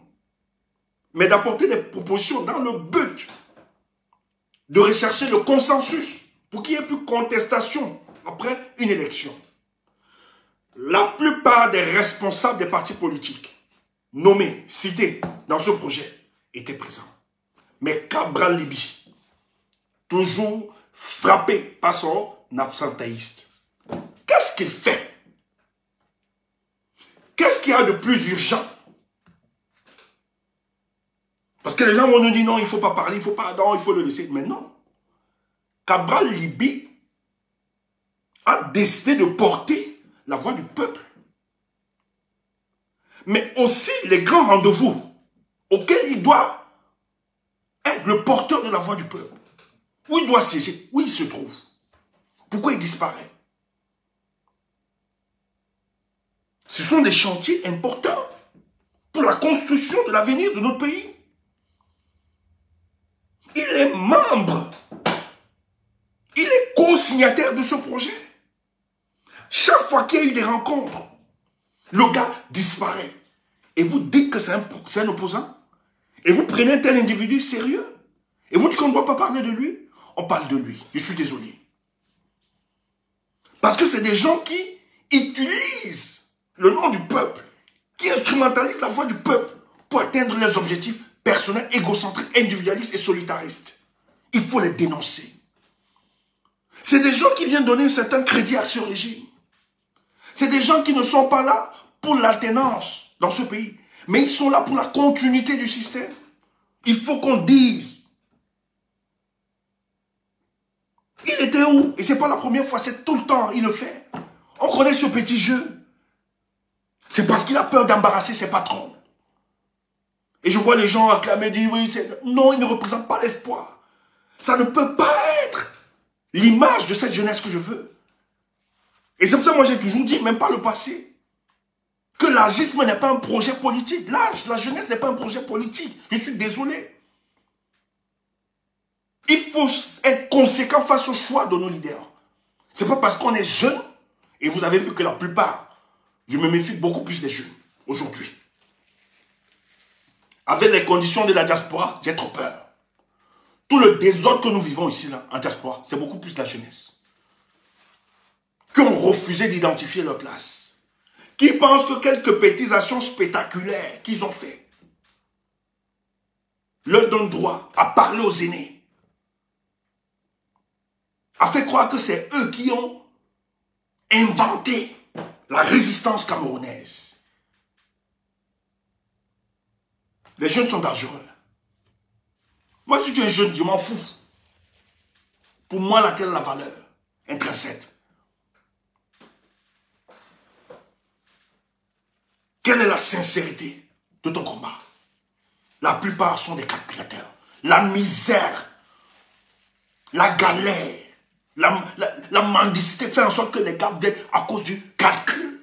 Mais d'apporter des propositions dans le but de rechercher le consensus pour qu'il n'y ait plus de contestation après une élection. La plupart des responsables des partis politiques nommés, cités dans ce projet, étaient présents. Mais Cabral Libi, toujours frappé par son absentéiste. Qu'est-ce qu'il fait? Qu'est-ce qu'il y a de plus urgent? Parce que les gens vont nous dire non, il ne faut pas parler, il ne faut pas, non, il faut le laisser. Mais non. Cabral Libi a décidé de porter la voix du peuple. Mais aussi les grands rendez-vous auxquels il doit être le porteur de la voix du peuple. Où il doit siéger, où il se trouve. Pourquoi il disparaît? Ce sont des chantiers importants pour la construction de l'avenir de notre pays. Il est membre, il est co-signataire de ce projet. Chaque fois qu'il y a eu des rencontres, le gars disparaît. Et vous dites que c'est un opposant? Et vous prenez un tel individu sérieux? Et vous dites qu'on ne doit pas parler de lui? On parle de lui. Je suis désolé. Parce que c'est des gens qui utilisent le nom du peuple, qui instrumentalisent la voix du peuple pour atteindre leurs objectifs personnels, égocentriques, individualistes et solitaristes. Il faut les dénoncer. C'est des gens qui viennent donner un certain crédit à ce régime. C'est des gens qui ne sont pas là pour l'alternance dans ce pays, mais ils sont là pour la continuité du système. Il faut qu'on dise. Il était où? Et c'est pas la première fois, c'est tout le temps, il le fait. On connaît ce petit jeu. C'est parce qu'il a peur d'embarrasser ses patrons. Et je vois les gens acclamer, dire oui, non, il ne représente pas l'espoir. Ça ne peut pas être l'image de cette jeunesse que je veux. Et c'est pour ça que moi j'ai toujours dit, même par le passé, que l'agisme n'est pas un projet politique. L'âge, la jeunesse n'est pas un projet politique. Je suis désolé. Il faut être conséquent face au choix de nos leaders. C'est pas parce qu'on est jeune, et vous avez vu que la plupart, je me méfie beaucoup plus des jeunes aujourd'hui. Avec les conditions de la diaspora, j'ai trop peur. Tout le désordre que nous vivons ici, là, en diaspora, c'est beaucoup plus la jeunesse. Qui ont refusé d'identifier leur place. Qui pensent que quelques petites actions spectaculaires qu'ils ont fait leur donnent droit à parler aux aînés. A fait croire que c'est eux qui ont inventé la résistance camerounaise. Les jeunes sont dangereux. Moi, si tu es jeune, je m'en fous. Pour moi, laquelle est la valeur intrinsèque? Quelle est la sincérité de ton combat? La plupart sont des calculateurs. La misère, la galère, la mendicité fait en sorte que les gars viennent à cause du calcul.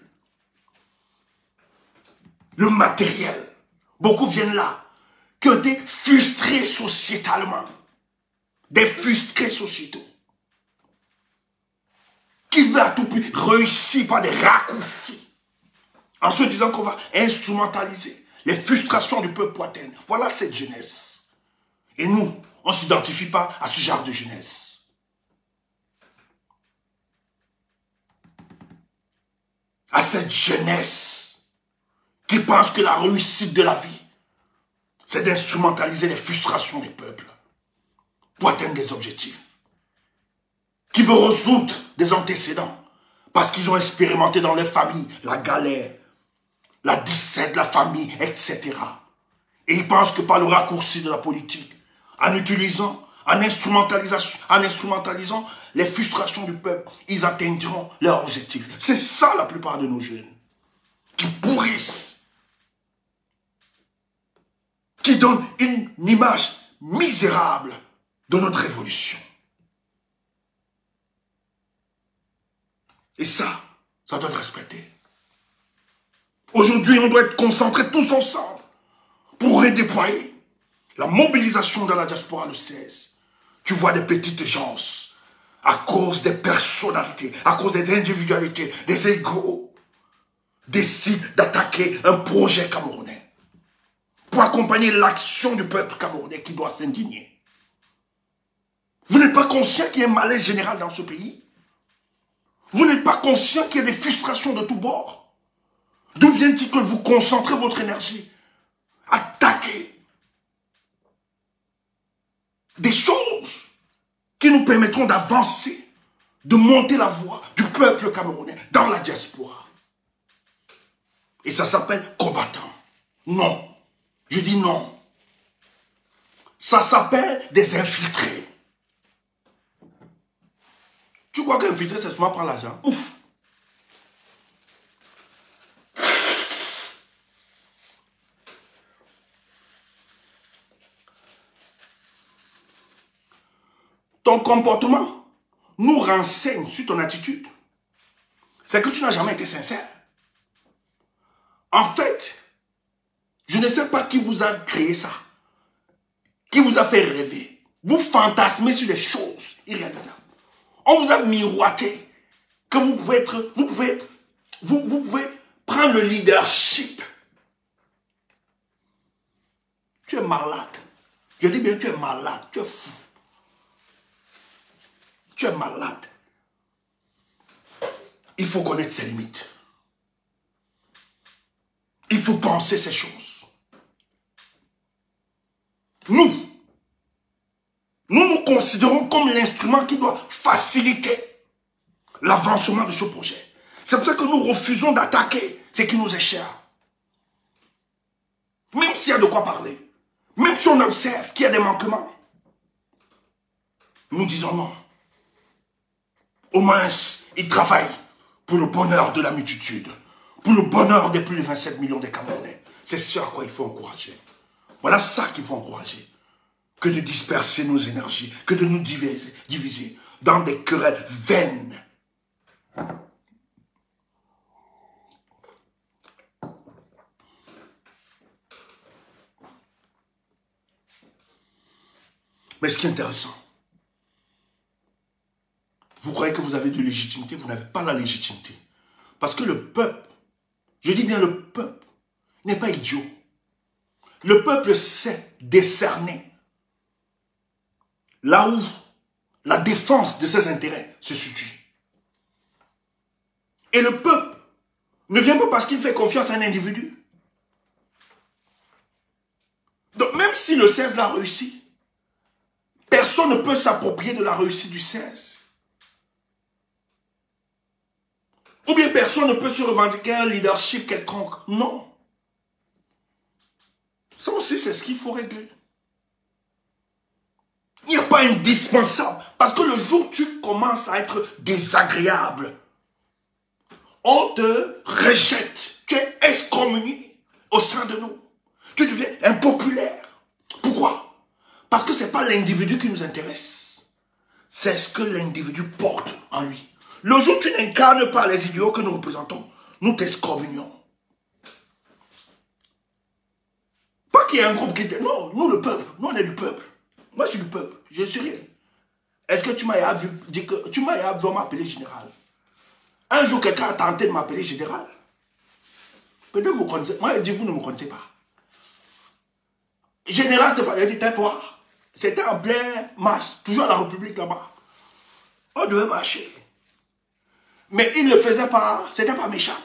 Le matériel. Beaucoup viennent là, qui ont été frustrés sociétalement. Des frustrés sociétaux. Qui veulent à tout prix réussir par des raccourcis. En se disant qu'on va instrumentaliser les frustrations du peuple poitain. Voilà cette jeunesse. Et nous, on ne s'identifie pas à ce genre de jeunesse. À cette jeunesse qui pense que la réussite de la vie, c'est d'instrumentaliser les frustrations du peuple pour atteindre des objectifs. Qui veut résoudre des antécédents parce qu'ils ont expérimenté dans leur famille la galère, la disette de la famille, etc. Et ils pensent que par le raccourci de la politique, en instrumentalisant les frustrations du peuple, ils atteindront leur objectif. C'est ça la plupart de nos jeunes. Qui pourrissent. Qui donnent une image misérable de notre révolution. Et ça doit être respecté. Aujourd'hui, on doit être concentrés tous ensemble pour redéployer la mobilisation dans la diaspora le 16. Tu vois des petites gens, à cause des personnalités, à cause des individualités, des égos, décident d'attaquer un projet camerounais pour accompagner l'action du peuple camerounais qui doit s'indigner. Vous n'êtes pas conscient qu'il y a un malaise général dans ce pays? Vous n'êtes pas conscient qu'il y a des frustrations de tous bords? D'où vient-il que vous concentrez votre énergie? Attaquer des choses qui nous permettront d'avancer, de monter la voix du peuple camerounais dans la diaspora. Et ça s'appelle combattant. Non. Je dis non. Ça s'appelle des infiltrés. Tu crois qu'infiltrer, c'est seulement prendre l'argent? Ouf! Ton comportement nous renseigne sur ton attitude. C'est que tu n'as jamais été sincère. En fait, je ne sais pas qui vous a créé ça, qui vous a fait rêver. Vous fantasmez sur des choses irréalisables. On vous a miroité que vous pouvez prendre le leadership. Tu es malade. Je dis bien, tu es malade, tu es fou. Tu es malade. Il faut connaître ses limites. Il faut penser ces choses. Nous considérons comme l'instrument qui doit faciliter l'avancement de ce projet. C'est pour ça que nous refusons d'attaquer ce qui nous est cher. Même s'il y a de quoi parler. Même si on observe qu'il y a des manquements, nous disons non. Au moins, ils travaillent pour le bonheur de la multitude, pour le bonheur des plus de 27 millions de Camerounais. C'est ce à quoi il faut encourager. Voilà ça qu'il faut encourager. Que de disperser nos énergies, que de nous diviser dans des querelles vaines. Mais ce qui est intéressant, vous croyez que vous avez de légitimité, vous n'avez pas la légitimité. Parce que le peuple, je dis bien le peuple, n'est pas idiot. Le peuple sait décerner là où la défense de ses intérêts se situe. Et le peuple ne vient pas parce qu'il fait confiance à un individu. Donc même si le 16 l'a réussi, personne ne peut s'approprier de la réussite du 16. Ou bien personne ne peut se revendiquer un leadership quelconque. Non. Ça aussi, c'est ce qu'il faut régler. Il n'y a pas indispensable. Parce que le jour où tu commences à être désagréable, on te rejette. Tu es excommunié au sein de nous. Tu deviens impopulaire. Pourquoi? Parce que ce n'est pas l'individu qui nous intéresse. C'est ce que l'individu porte en lui. Le jour où tu n'incarnes pas les idéaux que nous représentons, nous t'excommunions. Pas qu'il y ait un groupe qui... Non, nous le peuple. Nous on est du peuple. Moi je suis du peuple. Je suis rien. Est-ce que tu m'as vu dire que tu m'as vraiment appelé général? Un jour quelqu'un a tenté de m'appeler général. Peut-être vous connaissez. Moi je dis vous ne me connaissez pas. Général Stéphane, il a dit tais-toi. C'était en plein marche. Toujours à la République là-bas. On devait marcher. Mais il ne le faisait pas. C'était pas méchant.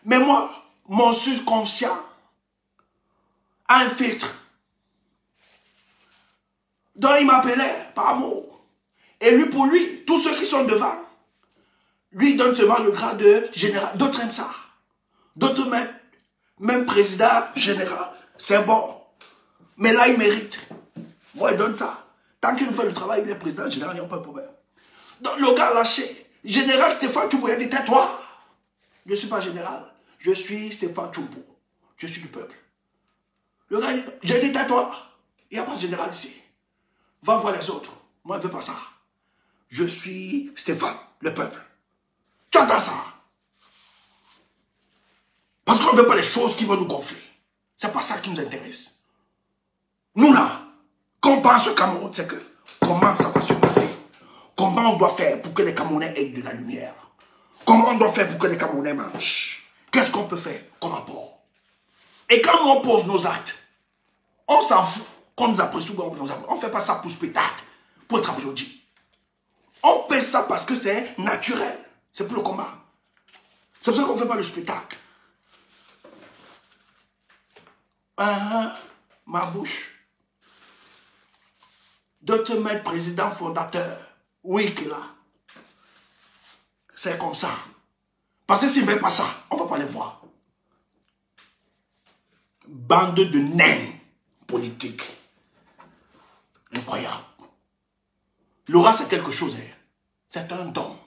Mais moi, mon subconscient a un filtre. Donc il m'appelait par amour. Et lui, pour lui, tous ceux qui sont devant, lui donnent seulement le grade de général. D'autres aiment ça. D'autres même président général. C'est bon. Mais là, il mérite. Moi, il donne ça. Tant qu'il nous fait le travail, il est président général, il n'y a pas de problème. Donc le gars lâché. Général Stéphane Toubou, il a dit tais-toi. Je ne suis pas général. Je suis Stéphane Toubou. Je suis du peuple. Le gars, j'ai dit tais-toi. Il n'y a pas de général ici. Va voir les autres. Moi, je ne veux pas ça. Je suis Stéphane, le peuple. Tu entends ça? Parce qu'on ne veut pas les choses qui vont nous gonfler. Ce n'est pas ça qui nous intéresse. Nous là, quand on pense au Cameroun, c'est que comment ça va se passer? Comment on doit faire pour que les Camerounais aient de la lumière? Comment on doit faire pour que les Camerounais mangent? Qu'est-ce qu'on peut faire comme apport? Et quand on pose nos actes, on s'en fout qu'on nous apprécie ou on ne fait pas ça pour spectacle, pour être applaudi. On fait ça parce que c'est naturel. C'est pour le combat. C'est pour ça qu'on ne fait pas le spectacle. Ma bouche. De te mettre président fondateur. Oui, qu'il a. C'est comme ça. Parce que s'il ne fait pas ça, on ne va pas les voir. Bande de nains politiques. Incroyable. L'aura, c'est quelque chose. Hein. C'est un don.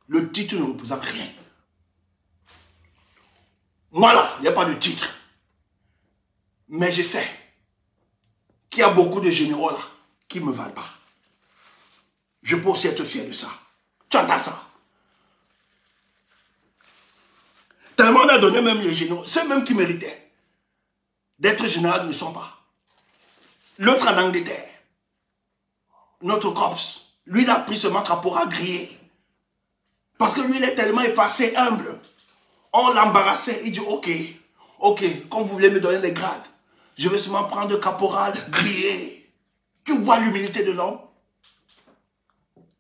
Le titre ne représente rien. Moi là, il n'y a pas de titre. Mais je sais qu'il y a beaucoup de généraux là qui ne me valent pas. Je peux aussi être fier de ça. Tu entends ça? Tellement on a donné même les généraux, ceux même qui méritaient d'être général ne sont pas. L'autre en Angleterre, notre corps, lui il a pris seulement caporal grillé. Parce que lui il est tellement effacé, humble. On l'embarrassait, il dit ok, comme vous voulez me donner les grades, je vais seulement prendre le caporal grillé. Tu vois l'humilité de l'homme?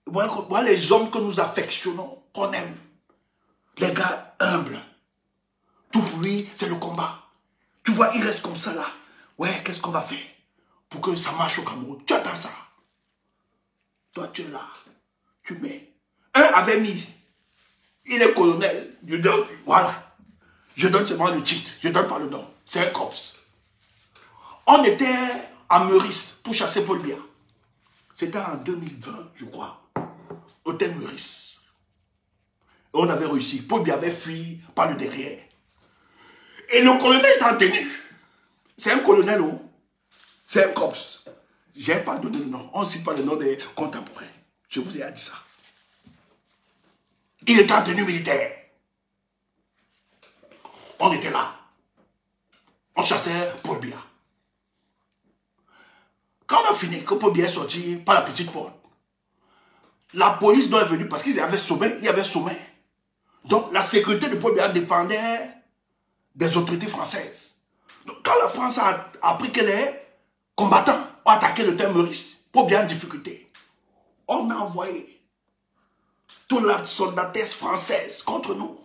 Voilà les hommes que nous affectionnons, qu'on aime. Les gars humbles. Tout pour lui, c'est le combat. Tu vois, il reste comme ça là. Ouais, qu'est-ce qu'on va faire pour que ça marche au Cameroun? Tu attends ça. Toi, tu es là. Tu mets. Un avait mis. Il est colonel. Je donne, voilà. Je donne seulement le titre. Je donne pas le nom. C'est un corps. On était à Meurice pour chasser Paul Biya. C'était en 2020, je crois. Hôtel Meurice. Et on avait réussi. Paul Biya avait fui par le derrière. Et le colonel est en tenue. C'est un colonel, oh. C'est un cops. Je n'ai pas donné le nom. On ne cite pas le nom des contemporains. Je vous ai dit ça. Il était en tenue militaire. On était là. On chassait Paul Biya. Quand on a fini, que Paul Biya est sorti par la petite porte, la police doit être venue parce qu'il y avait sommet. Donc la sécurité de Paul Biya dépendait des autorités françaises. Donc quand la France a appris que les combattants ont attaqué le terme Meurice, Paul Biya en difficulté, on a envoyé toute la soldatesse française contre nous.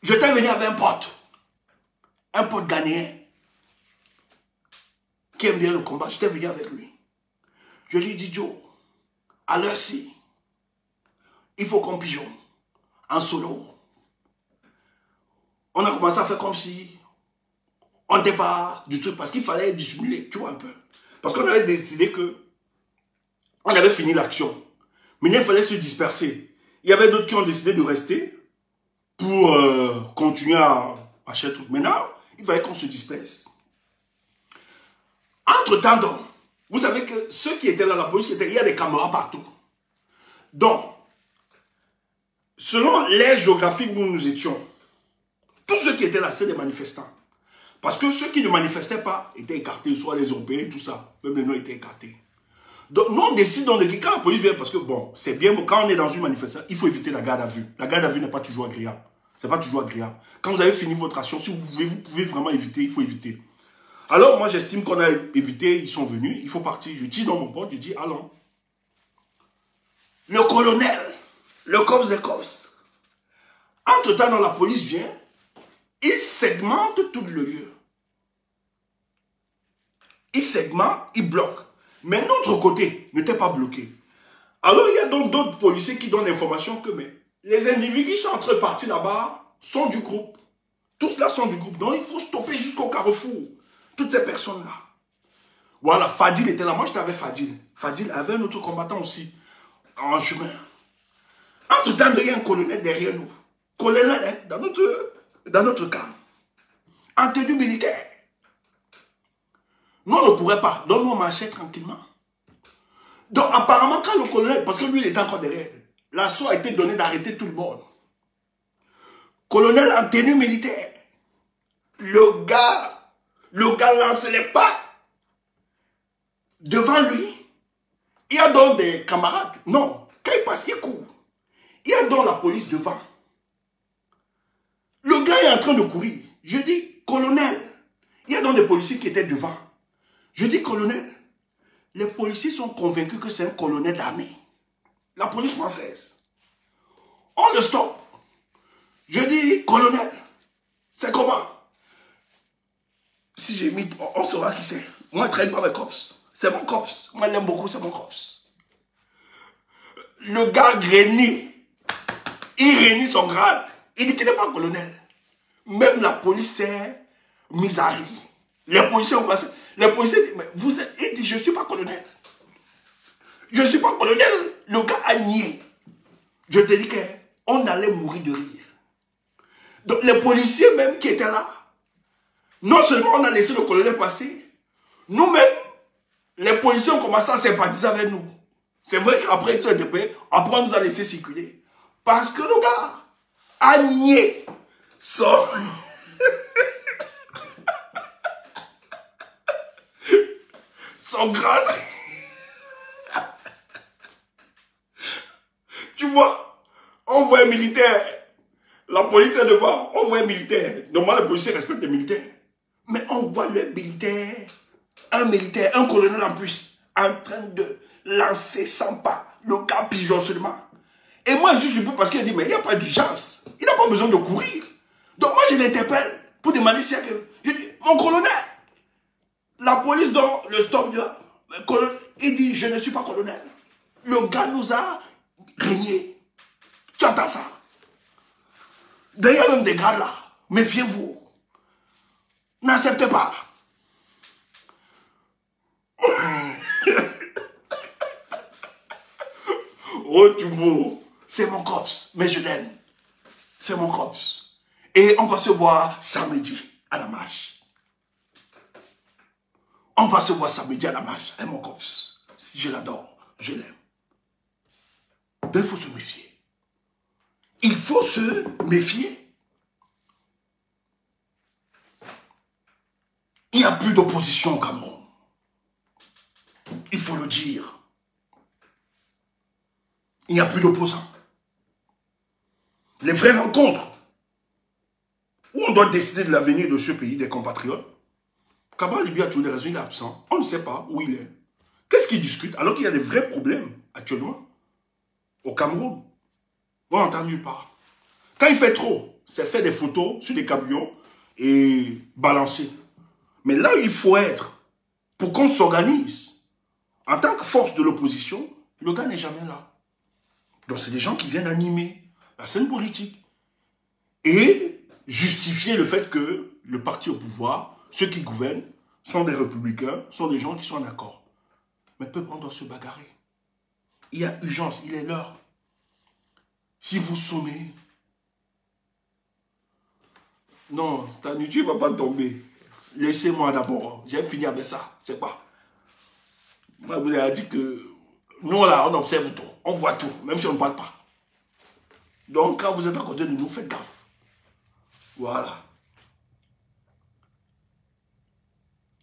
J'étais venu avec un pote ghanéen, qui aime bien le combat. J'étais venu avec lui. Je lui ai dit, Joe, à l'heure-ci, il faut qu'on pigeonne en solo. On a commencé à faire comme si on n'était pas du truc, parce qu'il fallait dissimuler, tu vois un peu. Parce qu'on avait décidé que on avait fini l'action. Mais il fallait se disperser. Il y avait d'autres qui ont décidé de rester pour continuer à acheter tout. Maintenant, il fallait qu'on se disperse. Entre-temps, donc, vous savez que ceux qui étaient là, la police qui était, il y a des caméras partout. Donc, selon l'aire géographique où nous étions, tous ceux qui étaient là, c'était des manifestants. Parce que ceux qui ne manifestaient pas étaient écartés, soit les Européens, tout ça. Même les Noirs étaient écartés. Donc, nous, on décide donc de quand la police vient, parce que bon, c'est bien, quand on est dans une manifestation, il faut éviter la garde à vue. La garde à vue n'est pas toujours agréable. C'est pas toujours agréable. Quand vous avez fini votre action, si vous pouvez vraiment éviter, il faut éviter. Alors, moi, j'estime qu'on a évité, ils sont venus, il faut partir. Je dis dans mon pote, je dis, allons. Le colonel, le cops des cops. Entre-temps, dans la police vient, il segmente tout le lieu. Il segmente, il bloque. Mais notre côté n'était pas bloqué. Alors, il y a donc d'autres policiers qui donnent l'information que les individus qui sont en train de partir là-bas sont du groupe. Tous là sont du groupe. Donc, il faut stopper jusqu'au carrefour. Toutes ces personnes-là. Voilà, Fadil était là. Moi, j'étais avec Fadil. Fadil avait un autre combattant aussi en chemin. Entre-temps, il y a un colonel derrière nous. Colonel, dans notre camp. En tenue militaire. Nous, on ne courait pas. Donc, nous, on marchait tranquillement. Donc, apparemment, quand le colonel, parce que lui, il était encore derrière, l'assaut a été donné d'arrêter tout le monde. Colonel en tenue militaire. Le gars lance les pas. Devant lui, il y a donc des camarades. Non, quand il passe, il court. Il y a donc la police devant. Le gars est en train de courir. Je dis, colonel, il y a donc des policiers qui étaient devant. Je dis, colonel, les policiers sont convaincus que c'est un colonel d'armée. La police française. On le stoppe. Je dis, colonel, c'est comment? Si j'ai mis, on saura qui c'est. Moi, je ne traîne pas avec cops. C'est mon cops. Moi, je l'aime beaucoup, c'est mon cops. Le gars graigne. Il réunit son grade. Il dit qu'il n'est pas colonel. Même la police s'est mise à rire. Les policiers ont passé. Les policiers disent, mais vous êtes... Il dit, je ne suis pas colonel. Je ne suis pas colonel. Le gars a nié. Je te dis qu'on allait mourir de rire. Donc les policiers même qui étaient là, non seulement on a laissé le colonel passer, nous-mêmes, les policiers ont commencé à sympathiser avec nous. C'est vrai qu'après tout était payé, après on nous a laissé circuler. Parce que le gars a nié son... son grade. Tu vois, on voit un militaire, la police est devant, on voit un militaire. Normalement, les policiers respectent les militaires. Mais on voit le militaire, un colonel en plus, en train de lancer 100 pas, le gars pigeon seulement. Et moi, je suis surpris parce qu'il dit, mais il n'y a pas d'urgence. Il n'a pas besoin de courir. Donc moi, je l'interpelle pour demander s'il y a que... Je dis, mon colonel, la police dans le stop, il dit, je ne suis pas colonel. Le gars nous a régné. Tu entends ça? D'ailleurs, même des gars là, méfiez-vous. N'acceptez pas. Oh, Tumbo, c'est mon cops, mais je l'aime. C'est mon cops. Et on va se voir samedi à la marche. On va se voir samedi à la marche. Et mon cops, je l'adore, je l'aime. Donc il faut se méfier. Il faut se méfier. Il n'y a plus d'opposition au Cameroun. Il faut le dire. Il n'y a plus d'opposants. Les vraies rencontres où on doit décider de l'avenir de ce pays, des compatriotes. Kabila Libye a toujours des raisons, il est absent. On ne sait pas où il est. Qu'est-ce qu'il discute alors qu'il y a des vrais problèmes actuellement au Cameroun? On n'entend nulle part. Quand il fait trop, c'est faire des photos sur des camions et balancer. Mais là où il faut être pour qu'on s'organise en tant que force de l'opposition, le gars n'est jamais là. Donc c'est des gens qui viennent animer la scène politique et justifier le fait que le parti au pouvoir, ceux qui gouvernent, sont des républicains, sont des gens qui sont en accord. Mais peuple, on doit se bagarrer. Il y a urgence, il est l'heure. Si vous sommez... Non, ta nourriture ne va pas tomber. Laissez-moi d'abord. J'ai fini avec ça. C'est quoi? Moi, vous avez dit que nous, là, on observe tout. On voit tout, même si on ne parle pas. Donc, quand vous êtes à côté de nous, faites gaffe. Voilà.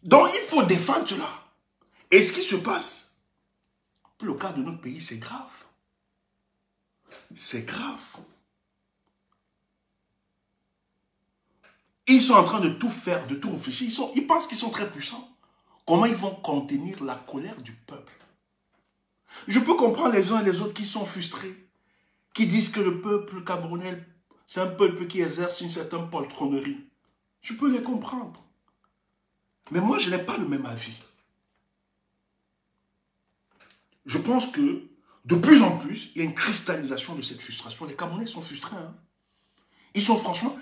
Donc, il faut défendre cela. Et ce qui se passe, pour le cas de notre pays, c'est grave. C'est grave. Ils sont en train de tout faire, de tout réfléchir. Ils pensent qu'ils sont très puissants. Comment ils vont contenir la colère du peuple? Je peux comprendre les uns et les autres qui sont frustrés, qui disent que le peuple camerounais, c'est un peuple qui exerce une certaine poltronnerie. Je peux les comprendre. Mais moi, je n'ai pas le même avis. Je pense que, de plus en plus, il y a une cristallisation de cette frustration. Les Camerounais sont frustrés. Hein? Ils sont franchement...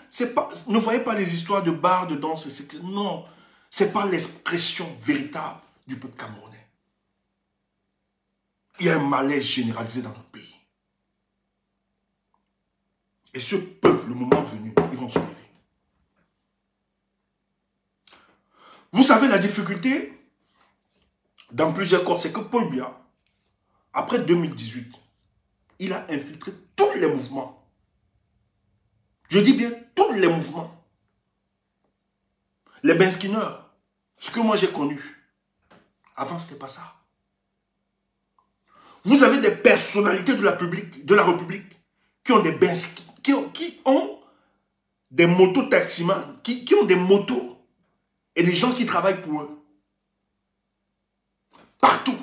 ne voyez pas les histoires de bars, de danse. Non, ce n'est pas l'expression véritable du peuple camerounais. Il y a un malaise généralisé dans notre pays. Et ce peuple, le moment venu, ils vont se lever. Vous savez, la difficulté dans plusieurs corps, c'est que Paul Biya, après 2018, il a infiltré tous les mouvements. Je dis bien tous les mouvements. Les Benskiner, ce que moi j'ai connu. Avant, ce n'était pas ça. Vous avez des personnalités de la République qui ont des qui ont des motos taximans, qui ont des motos et des gens qui travaillent pour eux. Partout.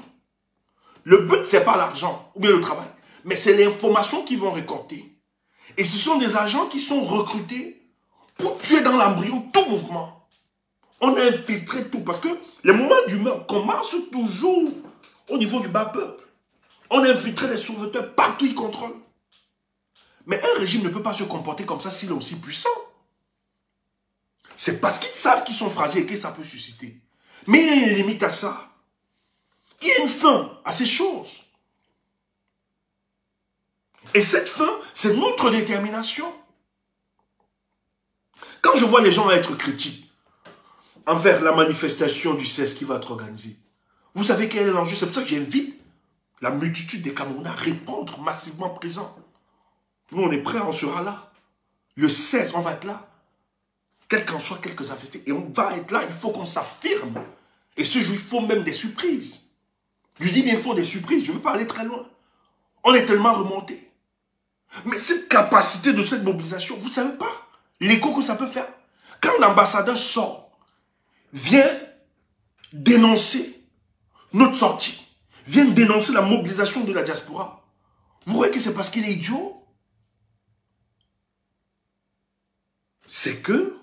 Le but, ce n'est pas l'argent ou bien le travail, mais c'est l'information qu'ils vont récolter. Et ce sont des agents qui sont recrutés pour tuer dans l'embryon tout mouvement. On a infiltré tout parce que les moments d'humeur commencent toujours au niveau du bas peuple. On a infiltré les sauveteurs, partout ils contrôlent. Mais un régime ne peut pas se comporter comme ça s'il est aussi puissant. C'est parce qu'ils savent qu'ils sont fragiles et que ça peut susciter. Mais il y a une limite à ça. Il y a une fin à ces choses. Et cette fin, c'est notre détermination. Quand je vois les gens être critiques envers la manifestation du 16 qui va être organisée, vous savez quel est l'enjeu? C'est pour ça que j'invite la multitude des Camerounais à répondre massivement présent. Nous, on est prêts, on sera là. Le 16, on va être là. Quels qu'en soient quelques affectés. Et on va être là, il faut qu'on s'affirme. Et ce jour, il faut même des surprises. Je dis bien, il faut des surprises, je ne veux pas aller très loin. On est tellement remonté. Mais cette capacité de cette mobilisation, vous ne savez pas l'écho que ça peut faire. Quand l'ambassadeur sort, vient dénoncer notre sortie, vient dénoncer la mobilisation de la diaspora, vous croyez que c'est parce qu'il est idiot? C'est que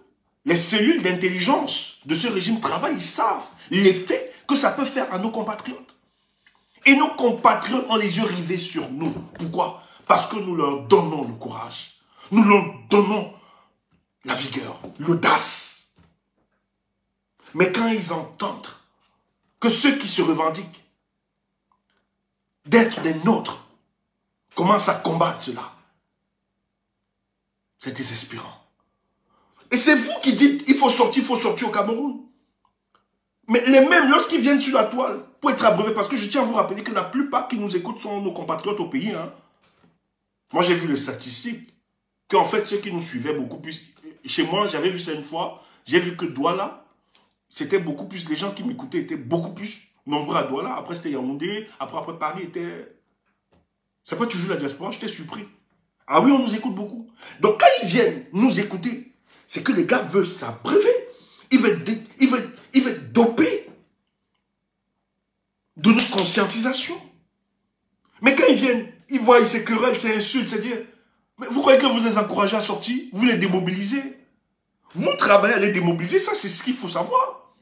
les cellules d'intelligence de ce régime travaillent, ils savent l'effet que ça peut faire à nos compatriotes. Et nos compatriotes ont les yeux rivés sur nous. Pourquoi? Parce que nous leur donnons le courage. Nous leur donnons la vigueur, l'audace. Mais quand ils entendent que ceux qui se revendiquent d'être des nôtres commencent à combattre cela, c'est désespérant. Et c'est vous qui dites il faut sortir au Cameroun. Mais les mêmes, lorsqu'ils viennent sur la toile pour être abreuvés, parce que je tiens à vous rappeler que la plupart qui nous écoutent sont nos compatriotes au pays. Hein. Moi, j'ai vu les statistiques, qu'en fait, ceux qui nous suivaient beaucoup plus... Chez moi, j'avais vu ça une fois, j'ai vu que Douala, c'était beaucoup plus... Les gens qui m'écoutaient étaient beaucoup plus nombreux à Douala. Après, c'était Yaoundé. Après, Paris était... C'est pas toujours la diaspora, j'étais surpris. Ah oui, on nous écoute beaucoup. Donc, quand ils viennent nous écouter, c'est que les gars veulent s'abreuver. Ils veulent être dopés de notre conscientisation. Mais quand ils viennent, ils voient, ils se querellent, c'est insultes, c'est dire... Mais vous croyez que vous les encouragez à sortir? Vous les démobilisez? Vous travaillez à les démobiliser, ça c'est ce qu'il faut savoir.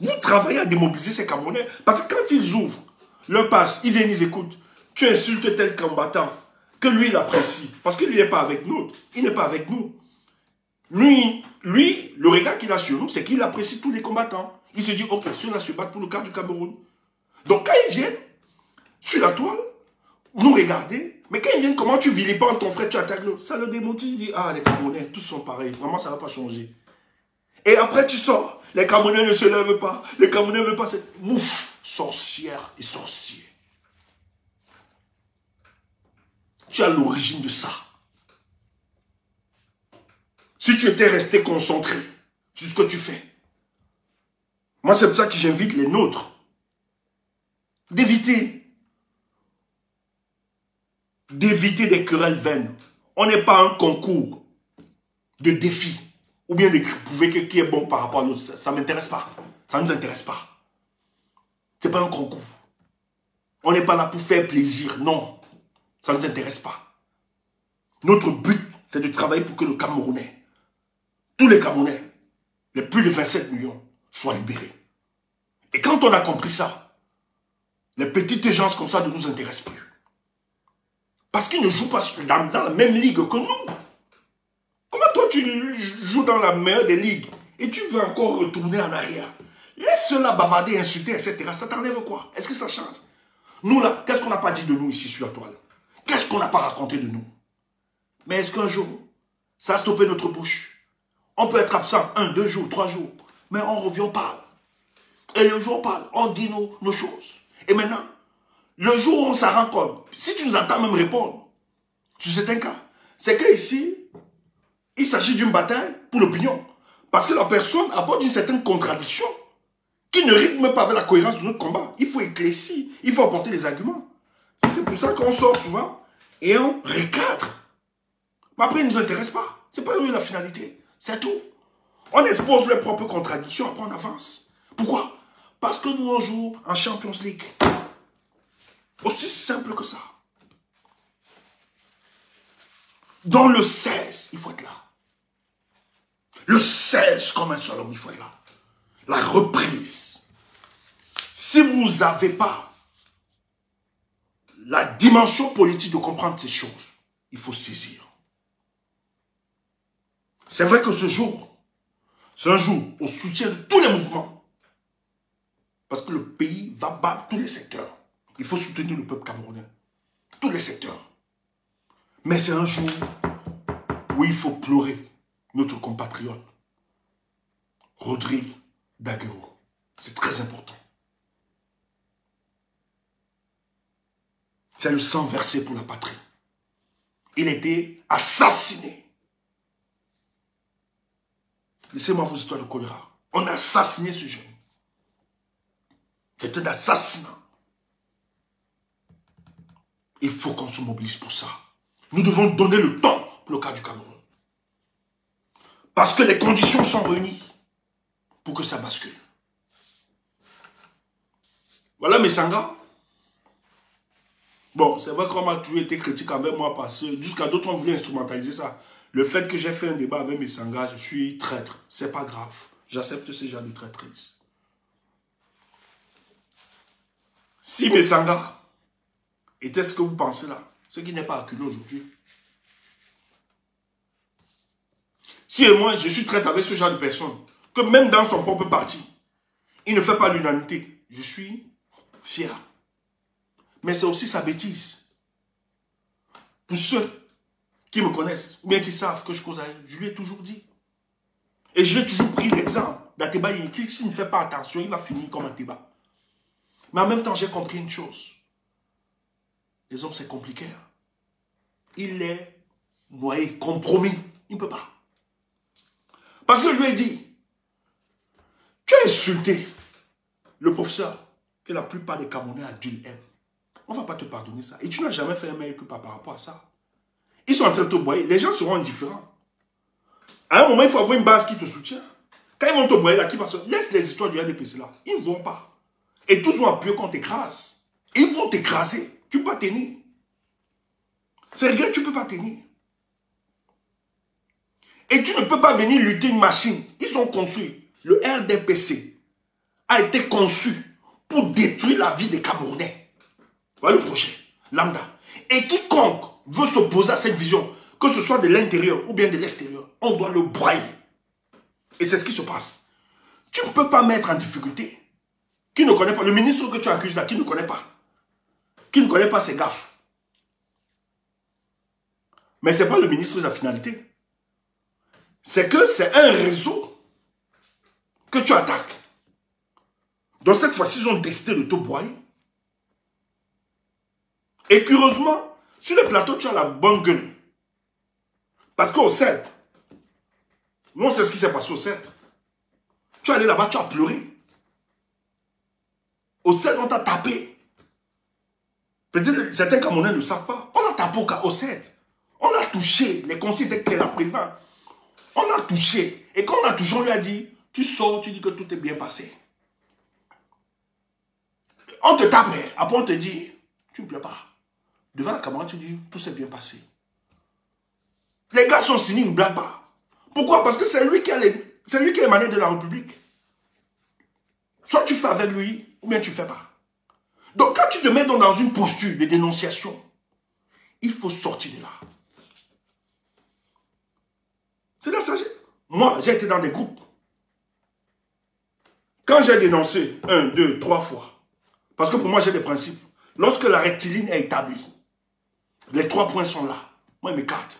Vous travaillez à démobiliser ces Camerounais. Parce que quand ils ouvrent leur page, ils viennent, ils écoutent. Tu insultes tel combattant que lui, il apprécie. Parce qu'il n'est pas avec nous. Il n'est pas avec nous. Lui, le regard qu'il a sur nous, c'est qu'il apprécie tous les combattants. Il se dit, ok, ceux-là se battent pour le cas du Cameroun. Donc quand ils viennent sur la toile, nous regarder, mais quand ils viennent, comment tu vilipends ton frère, tu attaques l'autre, ça le démotive, il dit, ah, les Camerounais, tous sont pareils, vraiment, ça ne va pas changer. Et après, tu sors, les Camerounais ne se lèvent pas, les Camerounais ne veulent pas, c'est mouf, sorcière et sorcier. Tu es à l'origine de ça. Si tu étais resté concentré sur ce que tu fais, moi, c'est pour ça que j'invite les nôtres d'éviter des querelles vaines. On n'est pas un concours de défis ou bien de prouver qui est bon par rapport à l'autre. Ça ne m'intéresse pas. Ça ne nous intéresse pas. Ce n'est pas un concours. On n'est pas là pour faire plaisir. Non. Ça ne nous intéresse pas. Notre but, c'est de travailler pour que le Camerounais, tous les Camerounais, les plus de 27 millions, soient libérés. Et quand on a compris ça, les petites gens comme ça ne nous intéressent plus. Parce qu'ils ne jouent pas dans la même ligue que nous. Comment toi tu joues dans la meilleure des ligues et tu veux encore retourner en arrière? Laisse cela bavarder, insulter, etc. Ça t'enlève quoi? Est-ce que ça change? Nous là, qu'est-ce qu'on n'a pas dit de nous ici sur la toile? Qu'est-ce qu'on n'a pas raconté de nous? Mais est-ce qu'un jour, ça a stoppé notre bouche? On peut être absent 1, 2 jours, 3 jours, mais on revient, on parle. Et le jour on parle, on dit nos choses. Et maintenant, le jour où on s'en rend compte, si tu nous entends même répondre sur certains cas, c'est qu'ici, il s'agit d'une bataille pour l'opinion. Parce que la personne apporte une certaine contradiction qui ne rythme pas avec la cohérence de notre combat. Il faut éclaircir, il faut apporter des arguments. C'est pour ça qu'on sort souvent et on recadre. Mais après, il ne nous intéresse pas. Ce n'est pas lui la finalité. C'est tout. On expose les propres contradictions, après on avance. Pourquoi? Parce que nous, on joue en Champions League. Aussi simple que ça. Dans le 16, il faut être là. Le 16 comme un seul homme, il faut être là. La reprise. Si vous n'avez pas la dimension politique de comprendre ces choses, il faut saisir. C'est vrai que ce jour, c'est un jour au soutien de tous les mouvements. Parce que le pays va battre tous les secteurs. Il faut soutenir le peuple camerounais. Tous les secteurs. Mais c'est un jour où il faut pleurer notre compatriote, Rodrigue Daguerreau. C'est très important. C'est le sang versé pour la patrie. Il a été assassiné. Laissez-moi vos histoires de choléra. On a assassiné ce jeune. C'est un assassinat. Il faut qu'on se mobilise pour ça. Nous devons donner le temps pour le cas du Cameroun. Parce que les conditions sont réunies pour que ça bascule. Voilà mes sangas. Bon, c'est vrai qu'on m'a toujours été critique avec moi parce que jusqu'à d'autres ont voulu instrumentaliser ça. Le fait que j'ai fait un débat avec mes sangas, je suis traître. C'est pas grave. J'accepte ce genre de traîtrise. Si mes sangas étaient ce que vous pensez là, ce qui n'est pas acculé aujourd'hui. Si et moi, je suis traître avec ce genre de personnes, que même dans son propre parti, Il ne fait pas l'unanimité. Je suis fier. Mais c'est aussi sa bêtise. Pour ceux qui me connaissent, ou bien qui savent que je cause à elle, je lui ai toujours dit. Et je lui ai toujours pris l'exemple d'Ateba Yenki. S'il ne fait pas attention, il va finir comme Ateba. Mais en même temps, j'ai compris une chose. Les hommes, c'est compliqué. Hein. Il est noyé, compromis. Il ne peut pas. Parce que je lui ai dit, tu as insulté le professeur que la plupart des Camerounais adultes aiment. On ne va pas te pardonner ça. Et tu n'as jamais fait un meilleur que par rapport à ça. Ils sont en train de te broyer. Les gens seront indifférents. À un moment, il faut avoir une base qui te soutient. Quand ils vont te broyer là, qui passe, laisse les histoires du RDPC là. Ils ne vont pas. Et tous vont appuyer qu'on t'écrase. Ils vont t'écraser. Tu ne peux pas tenir. C'est vrai, tu ne peux pas tenir. Et tu ne peux pas venir lutter une machine. Ils ont construit. Le RDPC a été conçu pour détruire la vie des Camerounais. Voilà le projet. Lambda. Et quiconque veut s'opposer à cette vision, que ce soit de l'intérieur ou bien de l'extérieur, on doit le broyer. Et c'est ce qui se passe. Tu ne peux pas mettre en difficulté. Qui ne connaît pas, le ministre que tu accuses là, qui ne connaît pas. Qui ne connaît pas ses gaffes. Mais ce n'est pas le ministre de la finalité. C'est que c'est un réseau que tu attaques. Donc cette fois-ci, ils ont décidé de te broyer. Et curieusement, sur le plateau, tu as la bonne gueule. Parce qu'au CED, nous on sait ce qui s'est passé au CED. Tu es allé là-bas, tu as pleuré. Au CED, on t'a tapé. Peut-être certains Camerounais ne le savent pas. On a tapé au CED. On a touché. Les conseillers étaient clairs, la présidente. On a touché. Et quand on a touché, on lui a dit, tu sors, tu dis que tout est bien passé. On te tape. Après, on te dit, tu ne plais pas. Devant la caméra, tu dis, tout s'est bien passé. Les gars sont signés, ils ne blaguent pas. Pourquoi? Parce que c'est lui qui est émané de la République. Soit tu fais avec lui, ou bien tu ne fais pas. Donc, quand tu te mets dans une posture de dénonciation, il faut sortir de là. C'est la sagesse. Moi, j'ai été dans des groupes. Quand j'ai dénoncé 1, 2, 3 fois, parce que pour moi, j'ai des principes. Lorsque la rectiligne est établie, les 3 points sont là. Moi, ils m'écartent.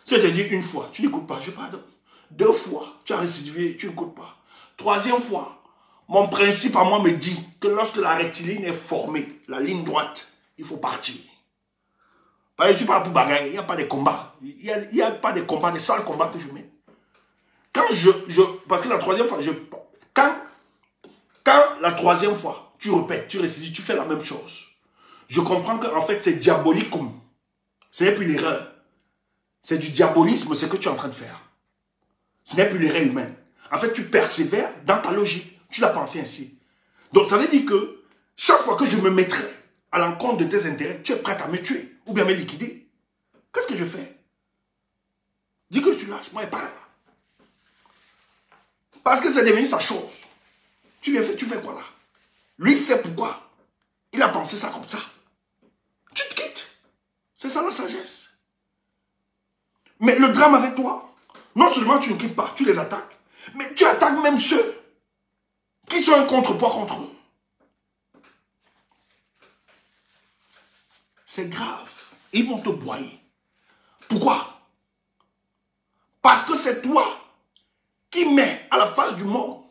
Si je te dis une fois, tu n'écoutes pas, je pardonne. 2 fois, tu as récidivé, tu n'écoutes pas. 3e fois, mon principe à moi me dit que lorsque la rectiligne est formée, la ligne droite, il faut partir. Je ne suis pas pour bagaille, il n'y a pas de combat. Il n'y a pas de combat, des sales combats que je mets. Quand parce que la 3e fois, quand la 3e fois, tu répètes, tu récidives, tu fais la même chose. Je comprends qu'en fait, c'est diabolique. Ce n'est plus l'erreur. C'est du diabolisme, ce que tu es en train de faire. Ce n'est plus l'erreur humaine. En fait, tu persévères dans ta logique. Tu l'as pensé ainsi. Donc, ça veut dire que chaque fois que je me mettrai à l'encontre de tes intérêts, tu es prêt à me tuer ou bien me liquider. Qu'est-ce que je fais? Dis que je suis lâche, moi, et pas. Parce que c'est devenu sa chose. Tu fais quoi là? Lui, il sait pourquoi. Il a pensé ça comme ça. Tu te quittes. C'est ça la sagesse. Mais le drame avec toi, non seulement tu ne quittes pas, tu les attaques, mais tu attaques même ceux qui sont un contrepoids contre eux. C'est grave. Ils vont te broyer. Pourquoi? Parce que c'est toi qui mets à la face du monde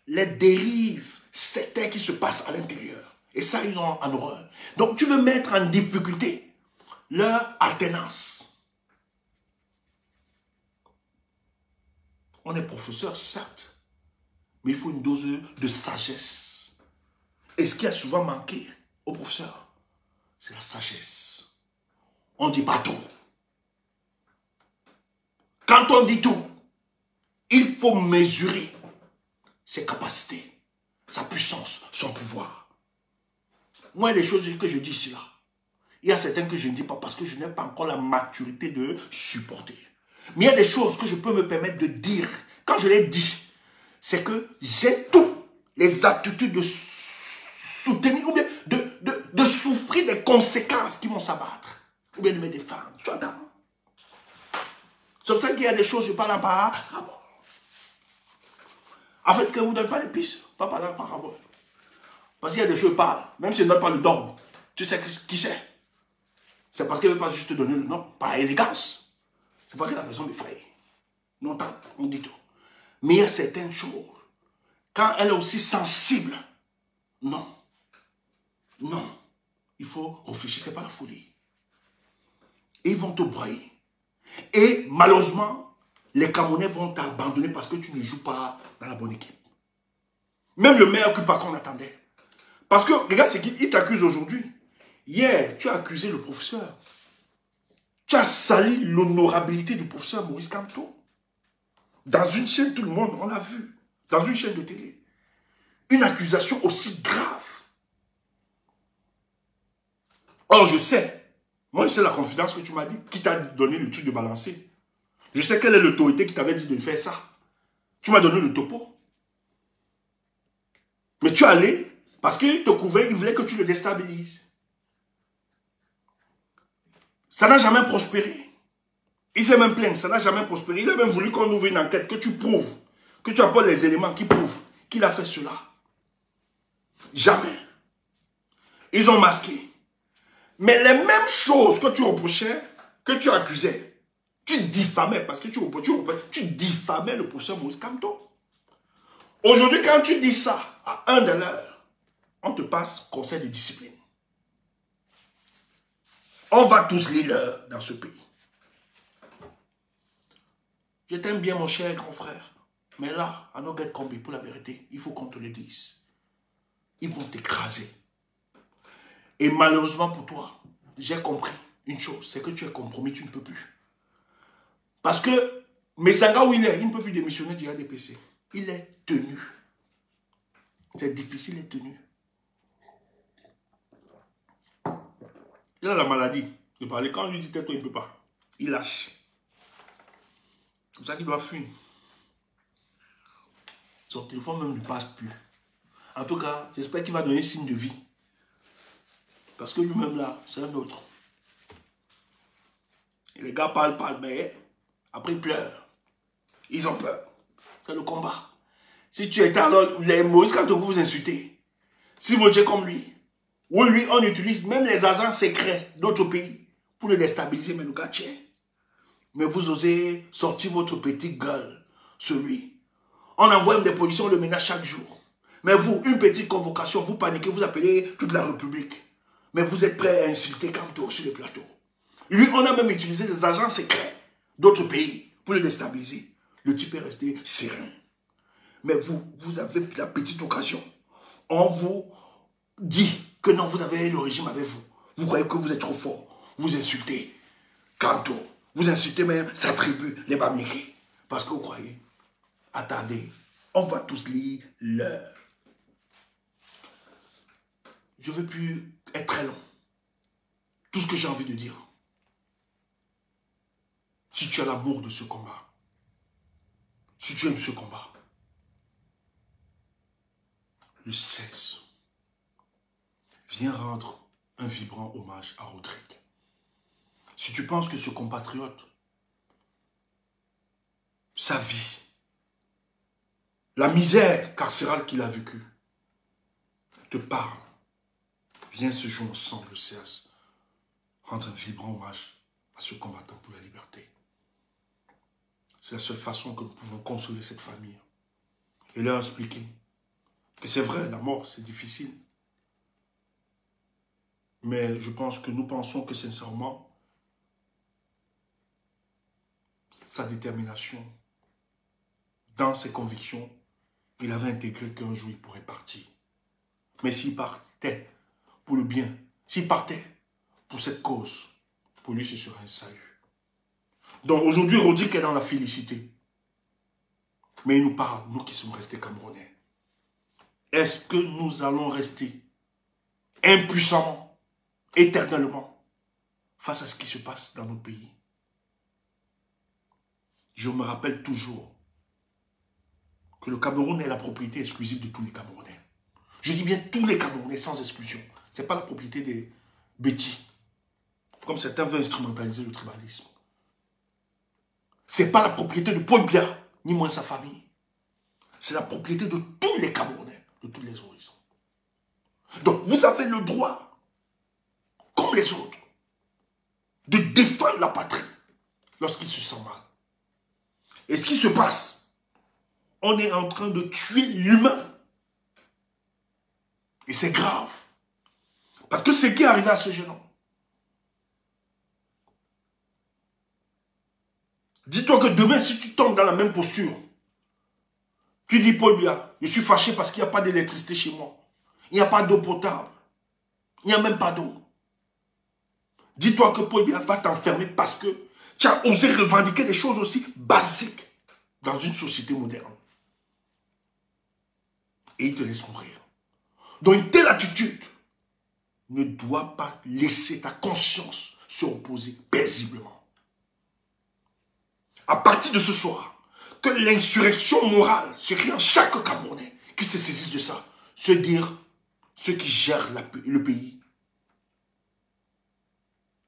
les dérives sectaires qui se passent à l'intérieur. Et ça, ils ont en horreur. Donc, tu veux mettre en difficulté leur alternance. On est professeur, certes, mais il faut une dose de sagesse. Et ce qui a souvent manqué aux professeurs, c'est la sagesse. On ne dit pas tout. Quand on dit tout, il faut mesurer ses capacités, sa puissance, son pouvoir. Moi, les choses que je dis ici, là, il y a certaines que je ne dis pas parce que je n'ai pas encore la maturité de supporter. Mais il y a des choses que je peux me permettre de dire. Quand je les dis, c'est que j'ai toutes les aptitudes de soutenir ou bien de souffrir des conséquences qui vont s'abattre. Ou bien de me défendre. Tu entends? C'est pour ça qu'il y a des choses, je parle là-bas. Ah bon. En fait, que vous ne donnez pas les pistes, pas par la parabole. Parce qu'il y a des choses qui parlent, même si elle ne donne pas le dogme. Tu sais qui c'est. C'est parce qu'elle ne veut pas juste te donner le nom, par élégance. C'est parce que la personne m'effraie. Non, on dit tout. Mais il y a certaines choses, quand elle est aussi sensible, non. Non. Il faut réfléchir, ce n'est pas la folie. Et ils vont te broyer. Et malheureusement, les Camerounais vont t'abandonner parce que tu ne joues pas dans la bonne équipe. Même le meilleur que par contre on attendait. Parce que, regarde, c'est qu'il t'accuse aujourd'hui. Hier, tu as accusé le professeur. Tu as sali l'honorabilité du professeur Maurice Kamto. Dans une chaîne, tout le monde, on l'a vu. Dans une chaîne de télé. Une accusation aussi grave. Or, je sais. Moi, je sais la confidence que tu m'as dit. Qui t'a donné le truc de balancer. Je sais quelle est l'autorité qui t'avait dit de faire ça. Tu m'as donné le topo. Mais tu es allé, parce qu'il te couvrait, il voulait que tu le déstabilises. Ça n'a jamais prospéré. Il s'est même plaint, ça n'a jamais prospéré. Il a même voulu qu'on ouvre une enquête, que tu prouves, que tu apportes les éléments qui prouvent qu'il a fait cela. Jamais. Ils ont masqué. Mais les mêmes choses que tu reprochais, que tu accusais, tu diffamais, parce que tu diffamais le professeur Maurice Kamto. Aujourd'hui, quand tu dis ça à un de leurs, on te passe conseil de discipline. On va tous lire dans ce pays. Je t'aime bien, mon cher grand frère. Mais là, à nos gars de combi, pour la vérité, il faut qu'on te le dise. Ils vont t'écraser. Et malheureusement pour toi, j'ai compris une chose, c'est que tu es compromis, tu ne peux plus. Parce que Messanga, où il est, il ne peut plus démissionner du RDPC. Il est tenu. C'est difficile d'être tenu. Il a la maladie de parler. Quand on lui dit tais-toi, il ne peut pas. Il lâche. C'est pour ça qu'il doit fuir. Son téléphone même ne passe plus. En tout cas, j'espère qu'il va donner signe de vie. Parce que lui-même là, c'est un autre. Et les gars parlent, mais après ils pleurent. Ils ont peur. C'est le combat. Si tu étais alors, les Maurice Kamto vous insultez. Si vous êtes comme lui, ou lui, on utilise même les agents secrets d'autres pays pour le déstabiliser, mais le gars tient. Mais vous osez sortir votre petite gueule sur lui. On envoie des policiers, on le ménage chaque jour. Mais vous, une petite convocation, vous paniquez, vous appelez toute la République. Mais vous êtes prêt à insulter Kamto sur le plateau. Lui, on a même utilisé des agents secrets d'autres pays pour le déstabiliser. Le type est resté serein. Mais vous avez la petite occasion. On vous dit que non, vous avez le régime avec vous. Vous croyez que vous êtes trop fort. Vous insultez Kamto. Vous insultez même sa tribu, les Bamileke. Parce que vous croyez. Attendez, on va tous lire l'heure. Je ne veux plus être très long. Tout ce que j'ai envie de dire. Si tu as l'amour de ce combat, si tu aimes ce combat, le 16, viens rendre un vibrant hommage à Rodrigue. Si tu penses que ce compatriote, sa vie, la misère carcérale qu'il a vécue, te parle, viens ce jour ensemble, le 16, rendre un vibrant hommage à ce combattant pour la liberté. C'est la seule façon que nous pouvons consoler cette famille et leur expliquer que c'est vrai, la mort, c'est difficile. Mais je pense que nous pensons que sincèrement, sa détermination, dans ses convictions, il avait intégré qu'un jour il pourrait partir. Mais s'il partait pour le bien, s'il partait pour cette cause, pour lui ce serait un salut. Donc aujourd'hui, Rodrigue est dans la félicité. Mais il nous parle, nous qui sommes restés Camerounais. Est-ce que nous allons rester impuissamment, éternellement, face à ce qui se passe dans notre pays? Je me rappelle toujours que le Cameroun est la propriété exclusive de tous les Camerounais. Je dis bien tous les Camerounais sans exclusion. Ce n'est pas la propriété des bêtis, comme certains veulent instrumentaliser le tribalisme. Ce n'est pas la propriété de Paul Biya, ni moins sa famille. c'est la propriété de tous les Camerounais, de tous les horizons. Donc, vous avez le droit, comme les autres, de défendre la patrie lorsqu'il se sent mal. Et ce qui se passe, on est en train de tuer l'humain. Et c'est grave. Parce que c'est qui est arrivé à ce jeune homme. Dis-toi que demain, si tu tombes dans la même posture, tu dis, Paul Biya, je suis fâché parce qu'il n'y a pas d'électricité chez moi. Il n'y a pas d'eau potable. Il n'y a même pas d'eau. Dis-toi que Paul Biya va t'enfermer parce que tu as osé revendiquer des choses aussi basiques dans une société moderne. Et il te laisse mourir. Donc une telle attitude ne doit pas laisser ta conscience se reposer paisiblement. À partir de ce soir, que l'insurrection morale se crée en chaque Camerounais qui se saisisse de ça. Se dire, ceux qui gèrent le pays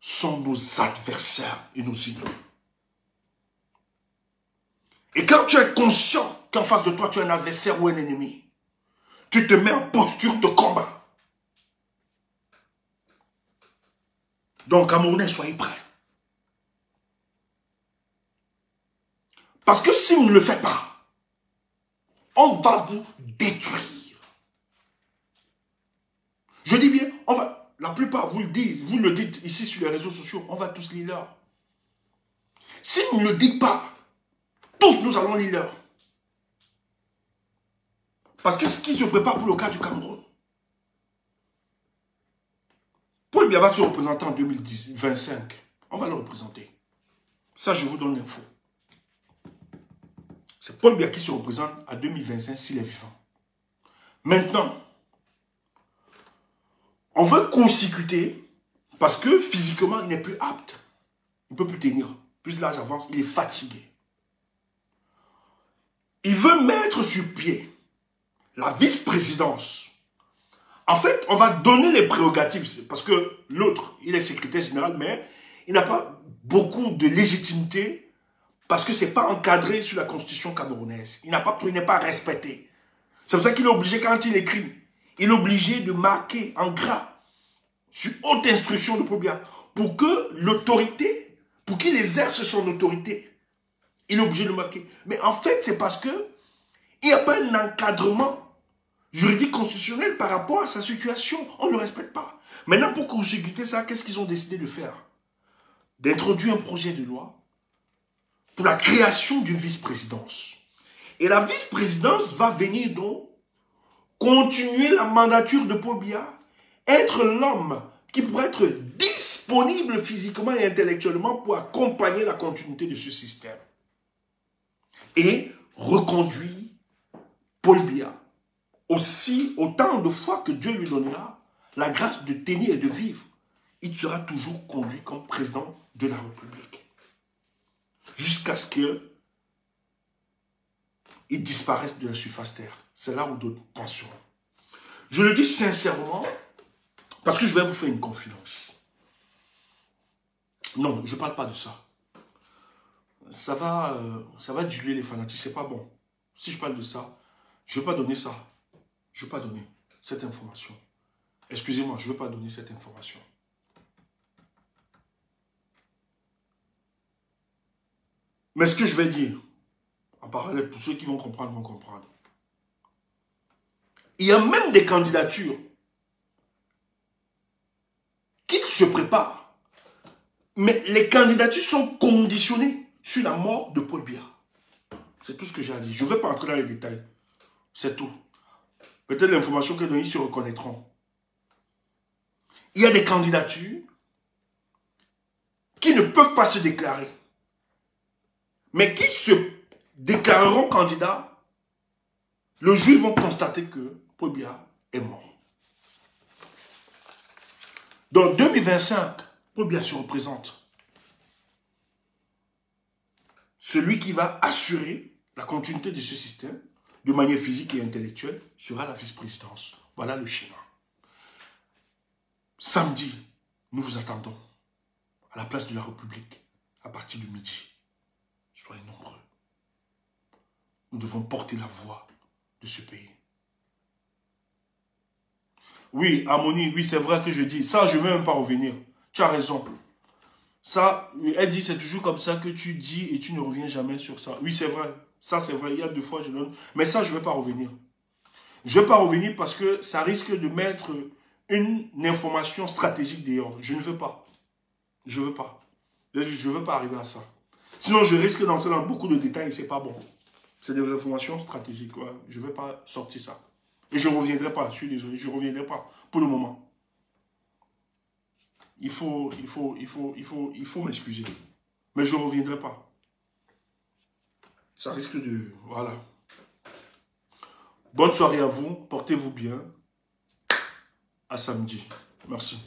sont nos adversaires et nos ennemis. Et quand tu es conscient qu'en face de toi, tu as un adversaire ou un ennemi, tu te mets en posture de combat. Donc, Camerounais, soyez prêts. Parce que si vous ne le faites pas, on va vous détruire. Je dis bien, la plupart vous le disent, vous le dites ici sur les réseaux sociaux, on va tous lire l'heure. Si vous ne le dites pas, tous nous allons lire l'heure. Parce que ce qui se prépare pour le cas du Cameroun. Paul Biya va se représenter en 2025. On va le représenter. Ça, je vous donne l'info. C'est Paul Biya qui se représente à 2025 s'il est vivant. Maintenant, on veut court-circuiter parce que physiquement, il n'est plus apte. Il ne peut plus tenir. Plus l'âge avance, il est fatigué. Il veut mettre sur pied la vice-présidence. En fait, on va donner les prérogatives. Parce que l'autre, il est secrétaire général, mais il n'a pas beaucoup de légitimité parce que ce n'est pas encadré sur la constitution camerounaise. Il n'est pas respecté. C'est pour ça qu'il est obligé, quand il écrit, il est obligé de marquer en gras sur haute instruction de Paul Biya pour que l'autorité, pour qu'il exerce son autorité, il est obligé de marquer. Mais en fait, c'est parce que il n'y a pas un encadrement juridique constitutionnel par rapport à sa situation. On ne le respecte pas. Maintenant, pour consécuter ça, qu'est-ce qu'ils ont décidé de faire? D'introduire un projet de loi pour la création d'une vice-présidence. Et la vice-présidence va venir donc continuer la mandature de Paul Biya, être l'homme qui pourrait être disponible physiquement et intellectuellement pour accompagner la continuité de ce système. Et reconduire Paul Biya aussi autant de fois que Dieu lui donnera la grâce de tenir et de vivre. Il sera toujours conduit comme président de la République. Jusqu'à ce qu'il disparaisse de la surface terre. C'est là où d'autres penseront. Je le dis sincèrement, parce que je vais vous faire une confidence. Non, je ne parle pas de ça. Ça va diluer les fanatiques, c'est pas bon. Si je parle de ça, je ne veux pas donner ça. Je ne veux pas donner cette information. Excusez-moi, je ne veux pas donner cette information. Mais ce que je vais dire, en parallèle, pour ceux qui vont comprendre, vont comprendre. Il y a même des candidatures qui se préparent. Mais les candidatures sont conditionnées sur la mort de Paul Biya. C'est tout ce que j'ai à dire. Je ne vais pas entrer dans les détails. C'est tout. Peut-être l'information que ils se reconnaîtront. Il y a des candidatures qui ne peuvent pas se déclarer. Mais qui se déclareront candidats le jour où ils vont constater que Paul Biya est mort. Dans 2025, Paul Biya se représente. Celui qui va assurer la continuité de ce système de manière physique et intellectuelle sera la vice-présidence. Voilà le schéma. Samedi, nous vous attendons à la place de la République à partir de midi. Soyez nombreux. Nous devons porter la voix de ce pays. Oui, Harmonie, oui, c'est vrai que je dis. Ça, je ne vais même pas revenir. Tu as raison. Ça, elle dit, c'est toujours comme ça que tu dis et tu ne reviens jamais sur ça. Oui, c'est vrai. Ça, c'est vrai. Il y a 2 fois, je donne. Mais ça, je ne vais pas revenir. Je ne vais pas revenir parce que ça risque de mettre une information stratégique dehors. Je ne veux pas. Je ne veux pas. Je ne veux pas arriver à ça. Sinon, je risque d'entrer dans beaucoup de détails et ce n'est pas bon. C'est des informations stratégiques. Ouais. Je ne vais pas sortir ça. Et je ne reviendrai pas. Je suis désolé, je ne reviendrai pas pour le moment. Il faut m'excuser. Mais je ne reviendrai pas. Ça risque de... Voilà. Bonne soirée à vous. Portez-vous bien. À samedi. Merci.